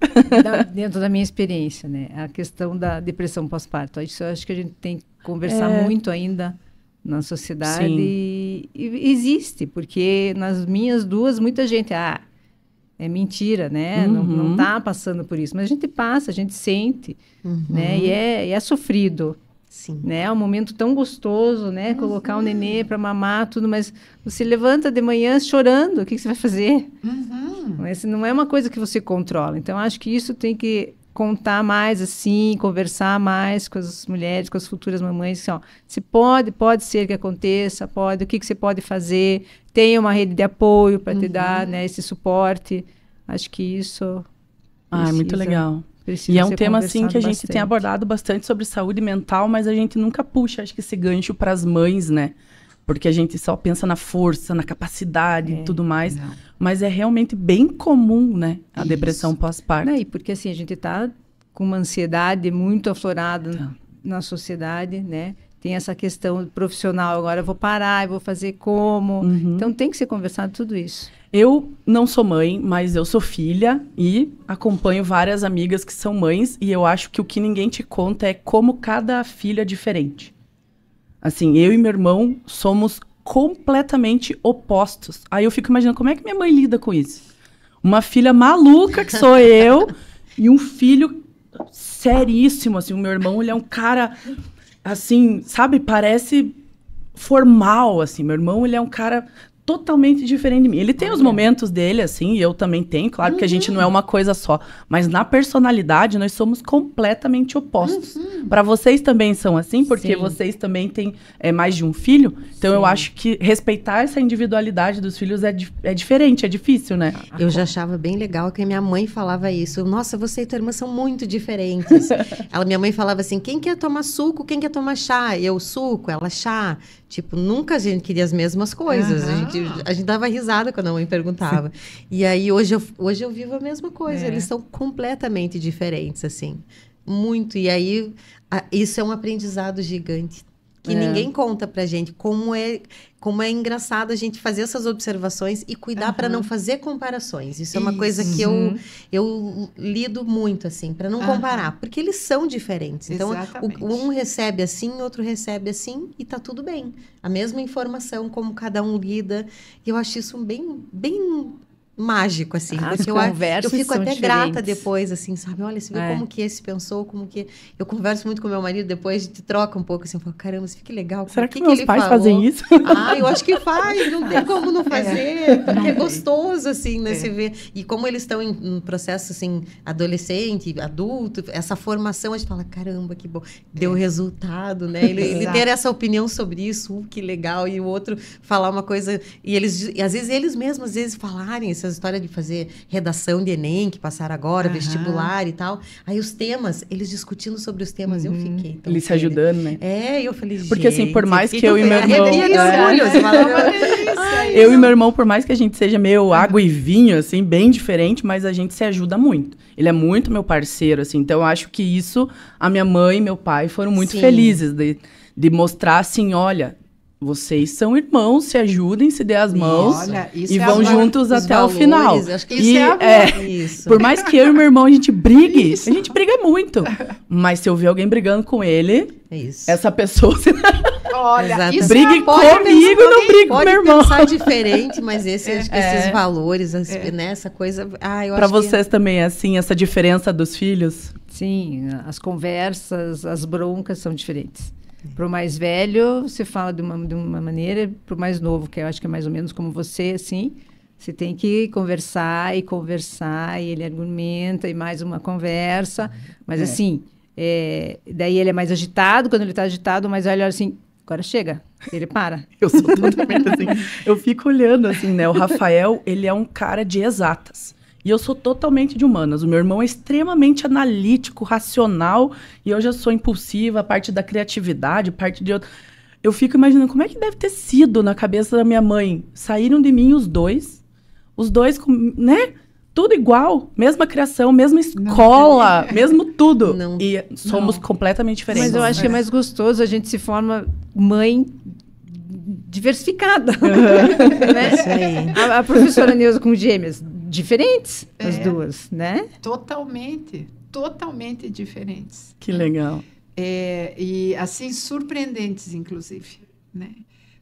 Dentro da minha experiência, né? A questão da depressão pós-parto. Isso eu acho que a gente tem que conversar muito ainda na sociedade. E existe, porque nas minhas duas, muita gente... é mentira, né? Não tá passando por isso. Mas a gente passa, a gente sente, né? E é sofrido. Sim. Né? É um momento tão gostoso, né? Colocar o nenê para mamar, tudo, mas você levanta de manhã chorando, o que você vai fazer? Mas não é uma coisa que você controla. Então, acho que isso tem que contar mais, assim, conversar mais com as mulheres, com as futuras mamães, assim, ó, se pode ser que aconteça, pode, o que você pode fazer, tenha uma rede de apoio para te dar, né, esse suporte. Acho que isso é muito legal. E é um tema, assim, que a gente tem abordado bastante sobre saúde mental, mas a gente nunca puxa, acho que esse gancho para as mães, né? Porque a gente só pensa na força, na capacidade e tudo mais. Não. Mas é realmente bem comum, né? A depressão pós-parto. E porque, assim, a gente está com uma ansiedade muito aflorada na sociedade, né? Tem essa questão profissional, agora eu vou parar, eu vou fazer como. Então, tem que ser conversado tudo isso. Eu não sou mãe, mas eu sou filha e acompanho várias amigas que são mães. E eu acho que o que ninguém te conta é como cada filho é diferente. Assim, eu e meu irmão somos completamente opostos. Aí eu fico imaginando como é que minha mãe lida com isso. Uma filha maluca, que sou eu, e um filho seríssimo, assim. O meu irmão, ele é um cara, assim, sabe? Parece formal, assim. Meu irmão, ele é um cara totalmente diferente de mim. Ele tem os momentos dele, assim, e eu também tenho. Claro que a gente não é uma coisa só. Mas na personalidade, nós somos completamente opostos. Para vocês também são assim? Porque vocês também têm mais de um filho. Então, eu acho que respeitar essa individualidade dos filhos é diferente, é difícil, né? Eu já achava bem legal que a minha mãe falava isso. Nossa, você e tua irmã são muito diferentes. Minha mãe falava assim, quem quer tomar suco, quem quer tomar chá? Eu, suco, ela, chá. Tipo, nunca a gente queria as mesmas coisas. A gente dava risada quando a mãe perguntava. E aí, hoje eu vivo a mesma coisa. Eles são completamente diferentes, assim. Muito. E aí, isso é um aprendizado gigante. Que ninguém conta pra gente. Como é engraçado a gente fazer essas observações e cuidar para não fazer comparações. Isso é uma coisa que eu lido muito, assim, para não comparar. Porque eles são diferentes. Então, um recebe assim, outro recebe assim, e tá tudo bem. A mesma informação, como cada um lida. E eu acho isso bem mágico, assim. Porque eu fico até grata depois, assim, sabe? Olha, você vê como que esse pensou, como que... Eu converso muito com meu marido depois, a gente troca um pouco, assim, eu falo, caramba, isso fica legal. Será que meus pais fazem isso? Eu acho que faz, não tem como não fazer, porque é gostoso, assim, né, se ver. E como eles estão em processo, assim, adolescente, adulto, essa formação, a gente fala, caramba, que bom, deu resultado, né? Ele ter essa opinião sobre isso, que legal, e o outro falar uma coisa, e às vezes eles mesmos, falarem essa história de fazer redação de Enem, que passaram agora, vestibular e tal. Aí os temas, eles discutindo sobre os temas, eu fiquei... Eles se ajudando, né? Eu falei, porque assim, por mais que eu e meu irmão... Eu e meu irmão, por mais que a gente seja meio água e vinho, assim, bem diferente, mas a gente se ajuda muito. Ele é muito meu parceiro, assim, então eu acho que isso, a minha mãe e meu pai foram muito felizes de mostrar, assim, olha... Vocês são irmãos, se ajudem, se dê as mãos e vão juntos até o final. Acho que isso é amor. Por mais que eu e meu irmão a gente brigue, a gente briga muito. Mas se eu ver alguém brigando com ele, essa pessoa... Olha, isso brigue comigo, não brigue com meu irmão. Pode pensar diferente, mas esses valores, essa coisa... Para vocês também é assim, essa diferença dos filhos? Sim, as conversas, as broncas são diferentes. Para o mais velho, você fala de uma maneira, para o mais novo, que eu acho que é mais ou menos como você, assim, você tem que conversar, e ele argumenta, e mais uma conversa, mas assim, daí ele é mais agitado, quando ele está agitado, o mais velho olha assim, agora chega, ele para. Eu sou totalmente assim, eu fico olhando assim, né, o Rafael, ele é um cara de exatas. E eu sou totalmente de humanas. O meu irmão é extremamente analítico, racional, e eu já sou impulsiva, a parte da criatividade, parte de outro. Eu fico imaginando como é que deve ter sido na cabeça da minha mãe. Saíram de mim os dois, né? Tudo igual, mesma criação, mesma escola, mesmo tudo. E somos completamente diferentes. Mas eu acho que é mais gostoso, a gente se forma mãe diversificada. Né? Isso aí. A professora Neuza com gêmeas, diferentes, as duas, né? Totalmente diferentes. Que legal. E assim, surpreendentes, inclusive, né?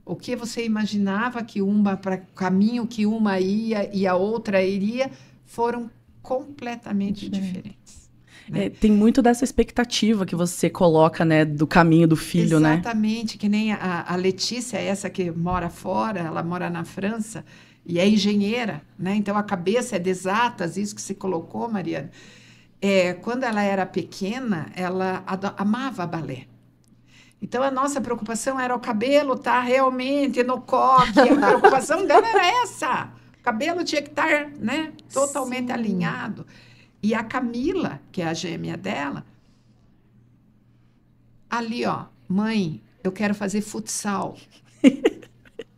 O que você imaginava que para o caminho que uma ia e a outra iria, foram completamente diferentes. Né? Tem muito dessa expectativa que você coloca, né, do caminho do filho, né? Exatamente, que nem a Letícia, essa que mora fora, ela mora na França e é engenheira, né? Então a cabeça é de exatas, isso que você colocou, Mariana. Quando ela era pequena, ela amava balé. Então, a nossa preocupação era o cabelo estar realmente no coque. A preocupação dela era essa. O cabelo tinha que estar, né, totalmente alinhado. E a Camila, que é a gêmea dela, ali, ó, mãe, eu quero fazer futsal.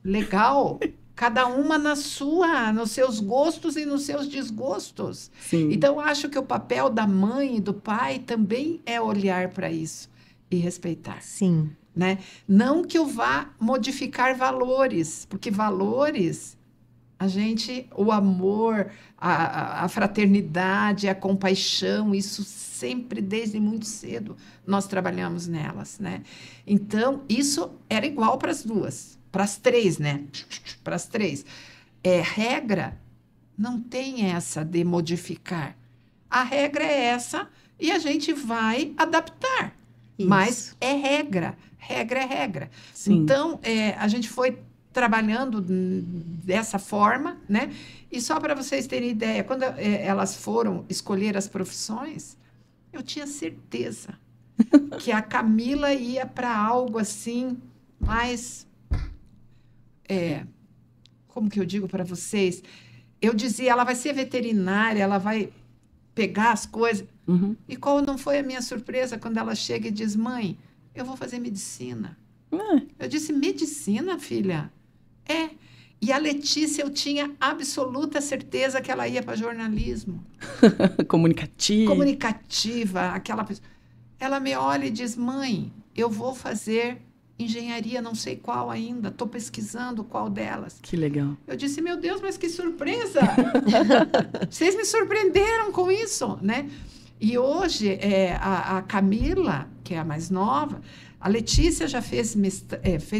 Legal. Cada uma nos seus gostos e nos seus desgostos. Sim. Então, acho que o papel da mãe e do pai também é olhar para isso e respeitar. Sim. Né? Não que eu vá modificar valores, porque valores, o amor, a fraternidade, a compaixão, isso sempre, desde muito cedo, nós trabalhamos nelas, né? Então, isso era igual para as duas, para as três, né? Para as três. Regra, não tem essa de modificar. A regra é essa e a gente vai adaptar. Isso. Mas é regra. Regra é regra. Sim. Então, a gente foi trabalhando dessa forma, né? E só para vocês terem ideia, quando elas foram escolher as profissões, eu tinha certeza que a Camila ia para algo assim, mais... como que eu digo para vocês? Eu dizia, ela vai ser veterinária, ela vai pegar as coisas. Uhum. E qual não foi a minha surpresa quando ela chega e diz, mãe, eu vou fazer medicina. Eu disse, medicina, filha? E a Letícia, eu tinha absoluta certeza que ela ia para jornalismo. Comunicativa, aquela pessoa. Ela me olha e diz, mãe, eu vou fazer engenharia, não sei qual ainda, estou pesquisando qual delas. Que legal. Eu disse, meu Deus, mas que surpresa! Vocês me surpreenderam com isso, né? E hoje, a Camila, que é a mais nova, a Letícia já fez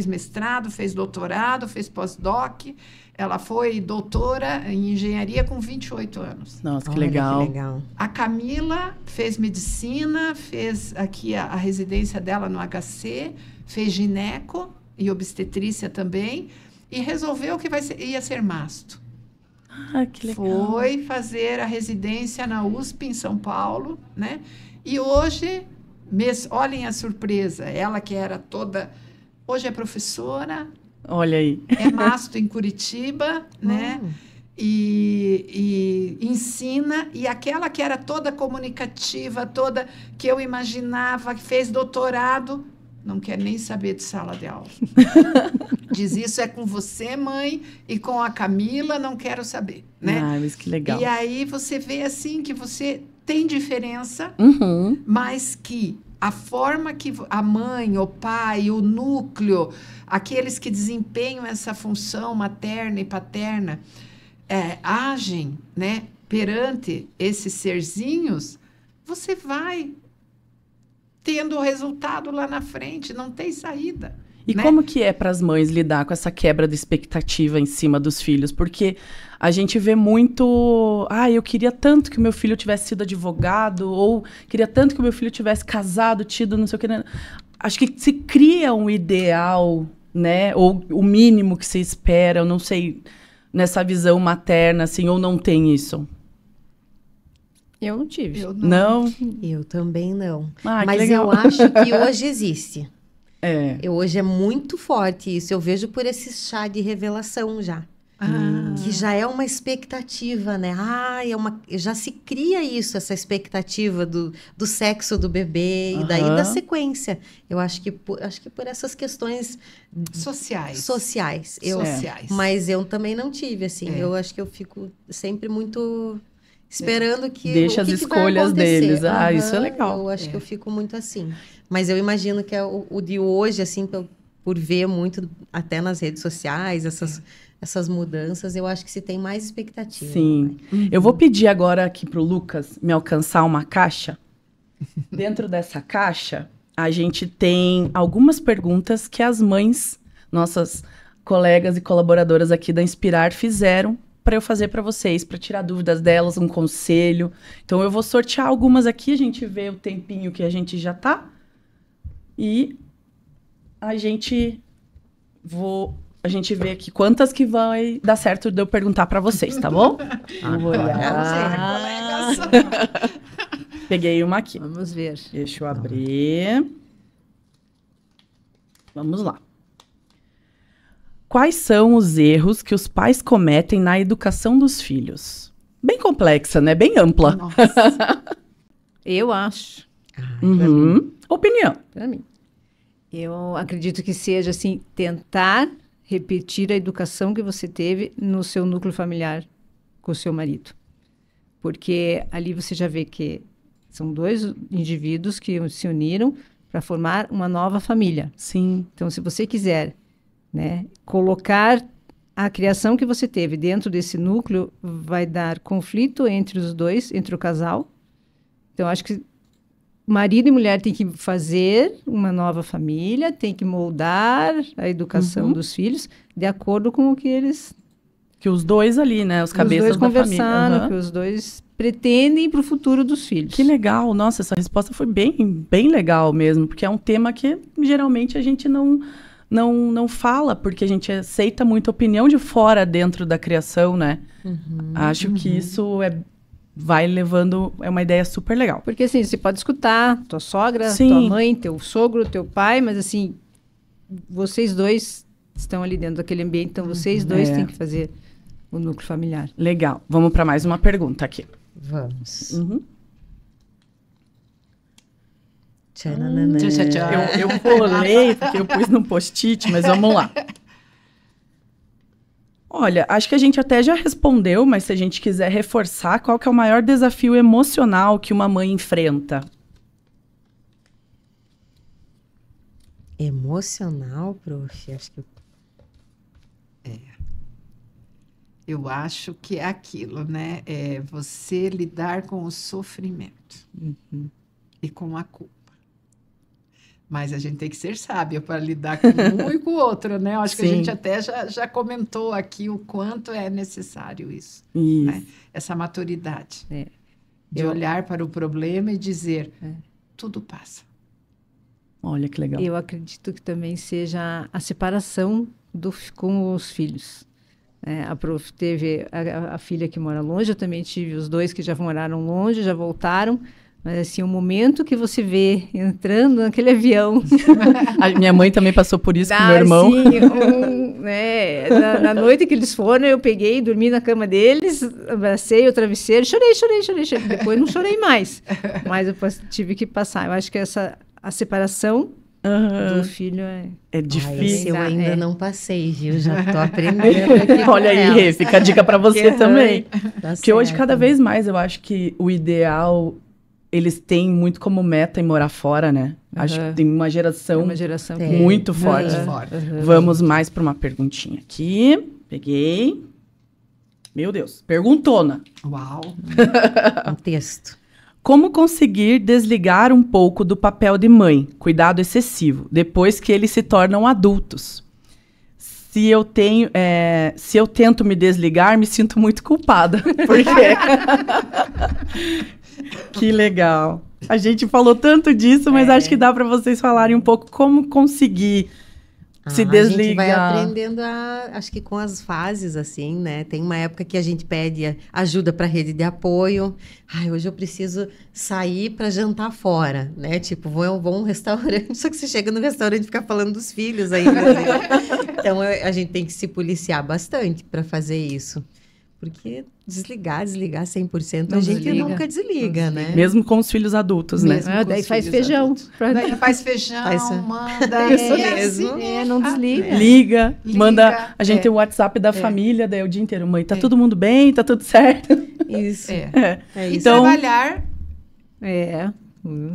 mestrado, fez doutorado, fez pós-doc. Ela foi doutora em engenharia com 28 anos. Nossa, que Olha, legal. que legal. A Camila fez medicina, fez aqui a residência dela no HC, fez gineco e obstetrícia também, e resolveu que ia ser masto. Ah, que legal. Foi fazer a residência na USP, em São Paulo, né? E hoje, olhem a surpresa, ela que era toda... Hoje é professora, Olha aí. é masto em Curitiba, né? E ensina, e aquela que era toda comunicativa, toda que eu imaginava, que fez doutorado, não quer nem saber de sala de aula. Diz, isso é com você, mãe, e com a Camila, não quero saber, né? Ah, mas que legal. E aí você vê assim que você tem diferença, Uhum. mas que a forma que a mãe, o pai, o núcleo, aqueles que desempenham essa função materna e paterna, agem, né, perante esses serzinhos, você vai tendo o resultado lá na frente, não tem saída. E né? como que é para as mães lidar com essa quebra de expectativa em cima dos filhos? Porque a gente vê muito... eu queria tanto que o meu filho tivesse sido advogado, ou queria tanto que o meu filho tivesse casado, tido não sei o que... Acho que se cria um ideal, né? Ou o mínimo que se espera, eu não sei, nessa visão materna, assim, ou não tem isso? Eu não tive. Eu Não? Eu também não. Ah, que Mas legal. eu acho que hoje existe. É. Hoje é muito forte isso. Eu vejo por esse chá de revelação já. Que já é uma expectativa, né? Já se cria isso, essa expectativa do sexo do bebê e daí da sequência. Eu acho que por essas questões sociais. sociais. Sociais. Mas eu também não tive, assim. Eu acho que eu fico sempre muito esperando que Deixa as vai escolhas acontecer. deles. Isso é legal. Eu acho que eu fico muito assim. Mas eu imagino que é o de hoje, assim, por ver muito, até nas redes sociais, essas mudanças, eu acho que se tem mais expectativa. Sim. Eu vou pedir agora aqui pro Lucas me alcançar uma caixa. Dentro dessa caixa, a gente tem algumas perguntas que as mães, nossas colegas e colaboradoras aqui da Inspirar, fizeram para eu fazer para vocês, para tirar dúvidas delas, um conselho. Então, eu vou sortear algumas aqui, a gente vê o tempinho que a gente já tá. E a gente vê aqui quantas que vai dar certo de eu perguntar para vocês, tá bom? Vou olhar. Peguei uma aqui. Vamos ver. Deixa eu abrir. Vamos lá. Quais são os erros que os pais cometem na educação dos filhos? Bem complexa, né? Bem ampla. Nossa. Eu acho, Uhum. Opinião. para mim. Eu acredito que seja, assim, tentar repetir a educação que você teve no seu núcleo familiar com o seu marido. Porque ali você já vê que são dois indivíduos que se uniram para formar uma nova família. Sim. Então, se você quiser, né, colocar a criação que você teve dentro desse núcleo, vai dar conflito entre os dois, entre o casal. Então, acho que marido e mulher têm que fazer uma nova família, tem que moldar a educação dos filhos de acordo com o que eles... Que os dois ali, né? Os Os cabeças dois da família. conversaram, Aham. que os dois pretendem para o futuro dos filhos. Que legal. Nossa, essa resposta foi bem legal mesmo, porque é um tema que geralmente a gente não fala, porque a gente aceita muita opinião de fora dentro da criação, né? Acho que isso vai levando... É uma ideia super legal. Porque assim, você pode escutar tua sogra, Sim. tua mãe, teu sogro, teu pai, mas assim, vocês dois estão ali dentro daquele ambiente, então vocês dois têm que fazer o núcleo familiar. Legal. Vamos para mais uma pergunta aqui. Vamos. Uhum. Tchananana. Tchau, tchau, tchau. Eu colei, porque eu pus no post-it, mas vamos lá. Olha, acho que a gente até já respondeu, mas se a gente quiser reforçar, qual que é o maior desafio emocional que uma mãe enfrenta? Emocional, prof? Acho que Eu acho que é aquilo, né? É você lidar com o sofrimento e com a culpa. Mas a gente tem que ser sábia para lidar com um e com o outro, né? Eu acho que a Sim. gente até já comentou aqui o quanto é necessário isso, Isso. né? Essa maturidade É. de olhar para o problema e dizer, tudo passa. Olha que legal. Eu acredito que também seja a separação com os filhos. A prof teve a filha que mora longe, eu também tive os dois que já moraram longe, já voltaram. Mas assim, o momento que você vê entrando naquele avião... A minha mãe também passou por isso com dá, meu irmão. assim, na noite que eles foram, eu peguei, dormi na cama deles, abracei o travesseiro, chorei. Depois não chorei mais. Mas eu tive que passar. Eu acho que a separação do filho é... É esse difícil. eu ainda É. não passei, viu? Já tô aprendendo aqui com Olha aí, ela. Rê, fica a dica para você também. Tá Porque hoje, certo. cada vez mais, eu acho que o ideal... Eles têm muito como meta em morar fora, né? Acho que tem uma É geração uma geração Tem. que... muito forte. Muito forte. Vamos mais para uma perguntinha aqui. Peguei. Meu Deus, perguntona. Uau! Um texto. Como conseguir desligar um pouco do papel de mãe, cuidado excessivo, depois que eles se tornam adultos? Se eu tento me desligar, me sinto muito culpada. Por quê? Que legal. A gente falou tanto disso, mas acho que dá para vocês falarem um pouco como conseguir se A gente vai desligar. aprendendo, acho que com as fases, assim, né? Tem uma época que a gente pede ajuda para rede de apoio. Ai, hoje eu preciso sair para jantar fora, né? Tipo, vou a um restaurante, só que você chega no restaurante e fica falando dos filhos ainda. Né? Então, a gente tem que se policiar bastante para fazer isso. Porque desligar 100%, Não a gente desliga. nunca desliga, né? Mesmo com os filhos adultos, né? Mesmo. Daí com os faz filhos feijão. adultos. Daí faz feijão, manda. Isso e mesmo. assim, Não desliga. Liga, Liga, manda. A gente é. tem o WhatsApp da família, daí o dia inteiro. Mãe, tá todo mundo bem? Tá tudo certo? Isso. É. É isso. Então- Trabalhar É.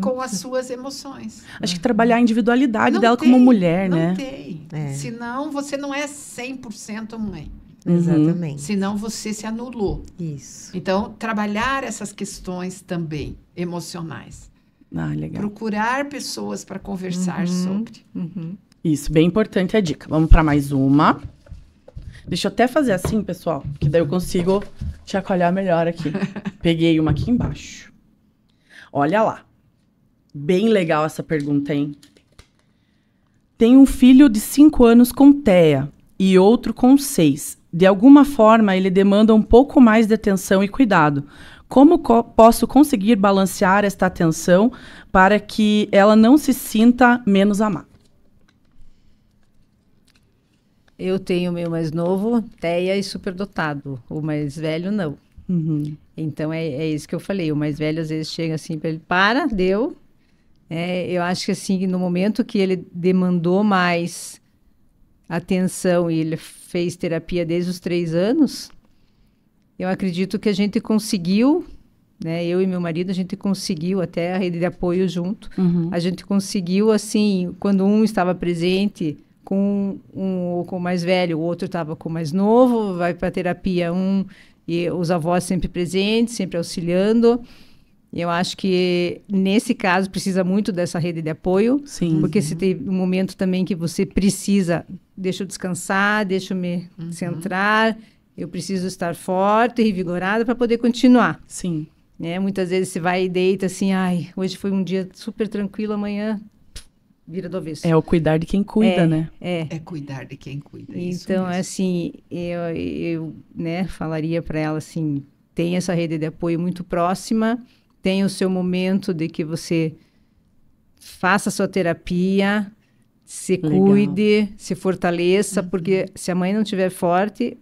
com as suas emoções. Acho que trabalhar a individualidade Não dela tem, como mulher, não né? tem. Senão, você não é 100% mãe. Exatamente. Senão, você se anulou. Isso. Então, trabalhar essas questões também emocionais. Legal. Procurar pessoas para conversar sobre. Isso, bem importante a dica. Vamos para mais uma. Deixa eu até fazer assim, pessoal, que daí eu consigo chacoalhar melhor aqui. Peguei uma aqui embaixo. Olha lá. Bem legal essa pergunta, hein? Tem um filho de 5 anos com TEA e outro com 6. De alguma forma, ele demanda um pouco mais de atenção e cuidado. Como posso conseguir balancear esta atenção para que ela não se sinta menos amada? Eu tenho o meu mais novo, TEA e superdotado. O mais velho, não. Então, é isso que eu falei. O mais velho, às vezes, chega assim para ele, deu. Eu acho que, assim, no momento que ele demandou mais atenção e ele fez terapia desde os 3 anos, eu acredito que a gente conseguiu, né? Eu e meu marido, a gente conseguiu, até a rede de apoio junto, a gente conseguiu, assim, quando um estava presente com o mais velho, o outro estava com o mais novo, vai para a terapia e os avós sempre presentes, sempre auxiliando. Eu acho que, nesse caso, precisa muito dessa rede de apoio. Sim. Porque se tem um momento também que você precisa, deixa eu descansar, deixa eu me centrar, eu preciso estar forte e vigorada para poder continuar. Sim. Muitas vezes você vai e deita assim, hoje foi um dia super tranquilo, amanhã vira do avesso. É o cuidar de quem cuida, né? É cuidar de quem cuida. Então, assim, eu né, falaria para ela assim, tem essa rede de apoio muito próxima, tem o seu momento de que você faça a sua terapia, se cuide, se fortaleça, porque se a mãe não estiver forte,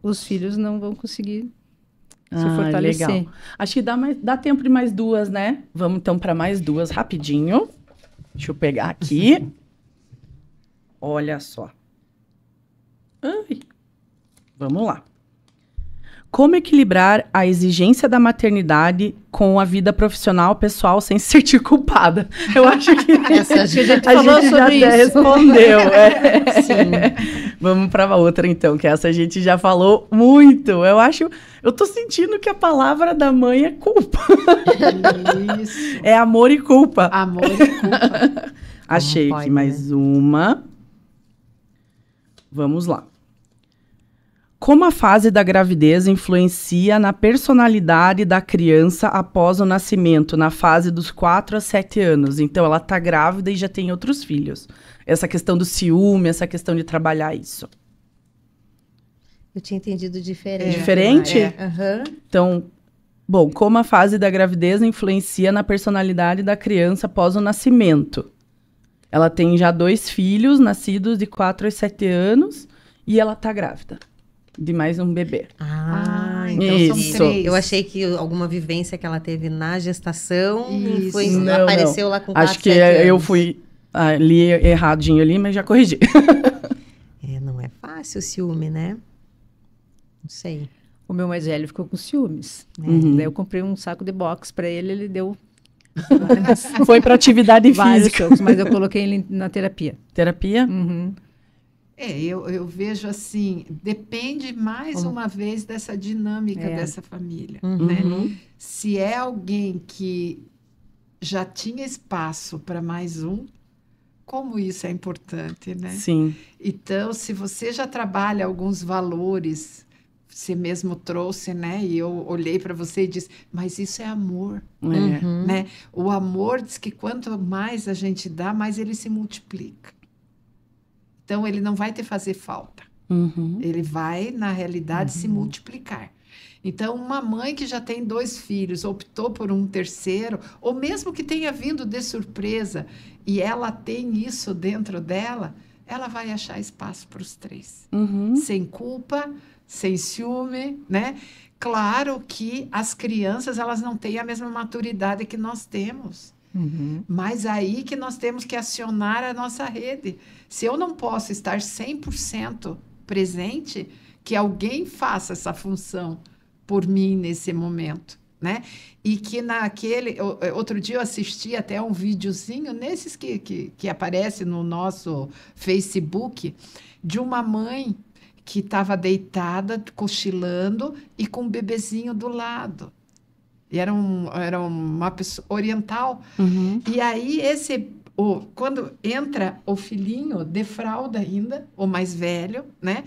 os filhos não vão conseguir se fortalecer. Legal. Acho que dá tempo de mais 2, né? Vamos então para mais 2 rapidinho. Deixa eu pegar aqui. Olha só. Vamos lá. Como equilibrar a exigência da maternidade com a vida profissional pessoal sem se sentir culpada? Eu acho que a gente já até respondeu. Sim. Vamos para outra então, que essa a gente já falou muito. Eu tô sentindo que a palavra da mãe é culpa. Isso. É amor e culpa. Amor e culpa. Achei aqui mais uma. Vamos lá. Como a fase da gravidez influencia na personalidade da criança após o nascimento, na fase dos 4 a 7 anos? Então, ela está grávida e já tem outros filhos. Essa questão do ciúme, essa questão de trabalhar isso. Eu tinha entendido diferente. Diferente? Uhum. Então, bom, como a fase da gravidez influencia na personalidade da criança após o nascimento? Ela tem já 2 filhos, nascidos de 4 a 7 anos, e ela está grávida de mais um bebê. Então Isso. são 3. Eu achei que alguma vivência que ela teve na gestação Não, apareceu lá com 4, Acho que 7 anos. eu fui li erradinho ali, mas já corrigi. Não é fácil o ciúme, né? Não sei. O meu mais velho ficou com ciúmes. Daí eu comprei um saco de boxe para ele, ele deu Foi para atividade vários física. jogos, mas eu coloquei ele na terapia. Terapia? Eu vejo assim, depende mais uma vez dessa dinâmica dessa família, né? Se é alguém que já tinha espaço para mais um, como isso é importante, né? Sim. Então, se você já trabalha alguns valores, você mesmo trouxe, né? E eu olhei para você e disse, mas isso é amor, né? O amor diz que quanto mais a gente dá, mais ele se multiplica. Então, ele não vai te fazer falta. Ele vai, na realidade, se multiplicar. Então, uma mãe que já tem 2 filhos, optou por um terceiro, ou mesmo que tenha vindo de surpresa, e ela tem isso dentro dela, ela vai achar espaço para os 3. Sem culpa, sem ciúme, né? Claro que as crianças, elas não têm a mesma maturidade que nós temos. Mas aí que nós temos que acionar a nossa rede. Se eu não posso estar 100% presente, que alguém faça essa função por mim nesse momento, né? E que outro dia eu assisti até um videozinho, nesses que aparece no nosso Facebook, de uma mãe que estava deitada, cochilando, e com um bebezinho do lado. E era uma pessoa oriental. Uhum. E aí, quando entra o filhinho, de fralda ainda, o mais velho, né?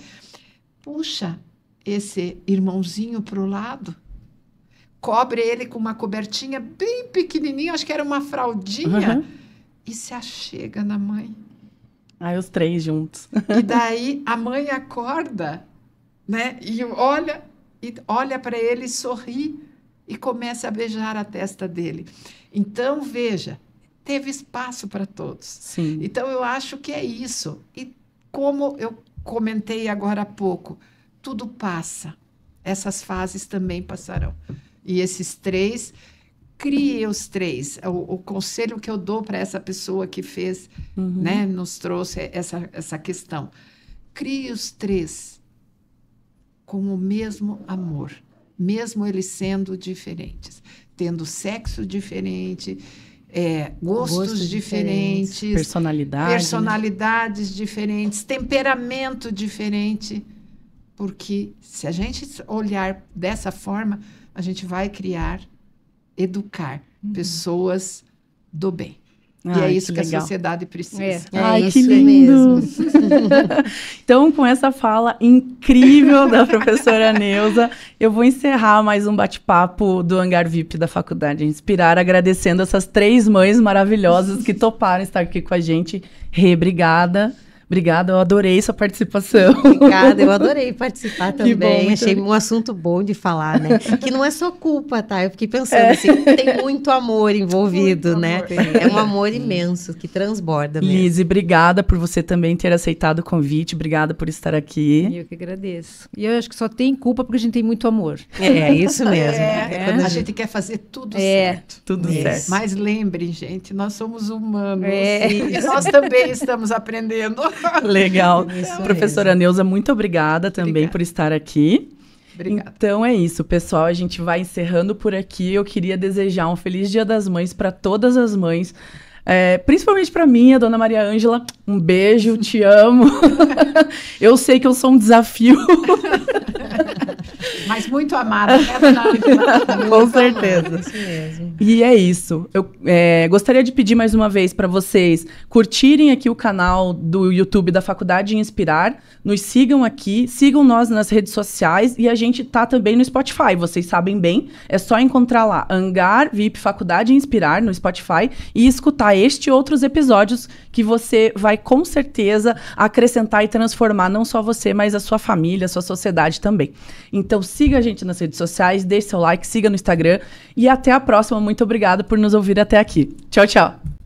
Puxa esse irmãozinho para o lado, cobre ele com uma cobertinha bem pequenininha, acho que era uma fraldinha, e se achega na mãe. Aí os três juntos. E daí a mãe acorda, né? E olha para ele, sorri e começa a beijar a testa dele. Então, veja, teve espaço para todos. Sim. Então, eu acho que é isso. E como eu comentei agora há pouco, tudo passa. Essas fases também passarão. E esses três, crie os três. O conselho que eu dou para essa pessoa que fez, né, nos trouxe essa questão. Crie os três com o mesmo amor, mesmo eles sendo diferentes, tendo sexo diferente, gostos diferentes, personalidades diferentes, temperamento diferente. Porque se a gente olhar dessa forma, a gente vai educar pessoas do bem. E é isso que a sociedade precisa. Ai, isso que lindo! mesmo. Então, com essa fala incrível da professora Neuza, eu vou encerrar mais um bate-papo do Hangar VIP da Faculdade Inspirar, agradecendo essas 3 mães maravilhosas que toparam estar aqui com a gente. Rê, obrigada. Obrigada, eu adorei sua participação. Obrigada, eu adorei participar também. Bom, achei um assunto bom de falar, né? Que não é só culpa, tá? Eu fiquei pensando assim, tem muito amor envolvido, muito né? Amor. É um amor imenso, que transborda mesmo. Lizzy, obrigada por você também ter aceitado o convite, obrigada por estar aqui. Eu que agradeço. E eu acho que só tem culpa porque a gente tem muito amor. É isso mesmo. Quando a gente quer fazer tudo certo. Tudo certo. Mas lembrem, gente, nós somos humanos e nós também estamos aprendendo. Legal. Isso Professora Neuza, muito obrigada também por estar aqui. Obrigada. Então é isso, pessoal. A gente vai encerrando por aqui. Eu queria desejar um feliz Dia das Mães para todas as mães. Principalmente para mim, a dona Maria Ângela. Um beijo, te amo. Eu sei que eu sou um desafio. Mas muito amada, né, dona Ângela? Com certeza. Isso mesmo. E é isso. Eu gostaria de pedir mais uma vez para vocês curtirem aqui o canal do YouTube da Faculdade Inspirar, nos sigam aqui, sigam nós nas redes sociais e a gente tá também no Spotify, vocês sabem bem, é só encontrar lá Hangar VIP Faculdade Inspirar no Spotify e escutar este e outros episódios que você vai com certeza acrescentar e transformar não só você, mas a sua família, a sua sociedade também. Então siga a gente nas redes sociais, deixe seu like, siga no Instagram e até a próxima. Muito obrigada por nos ouvir até aqui. Tchau, tchau.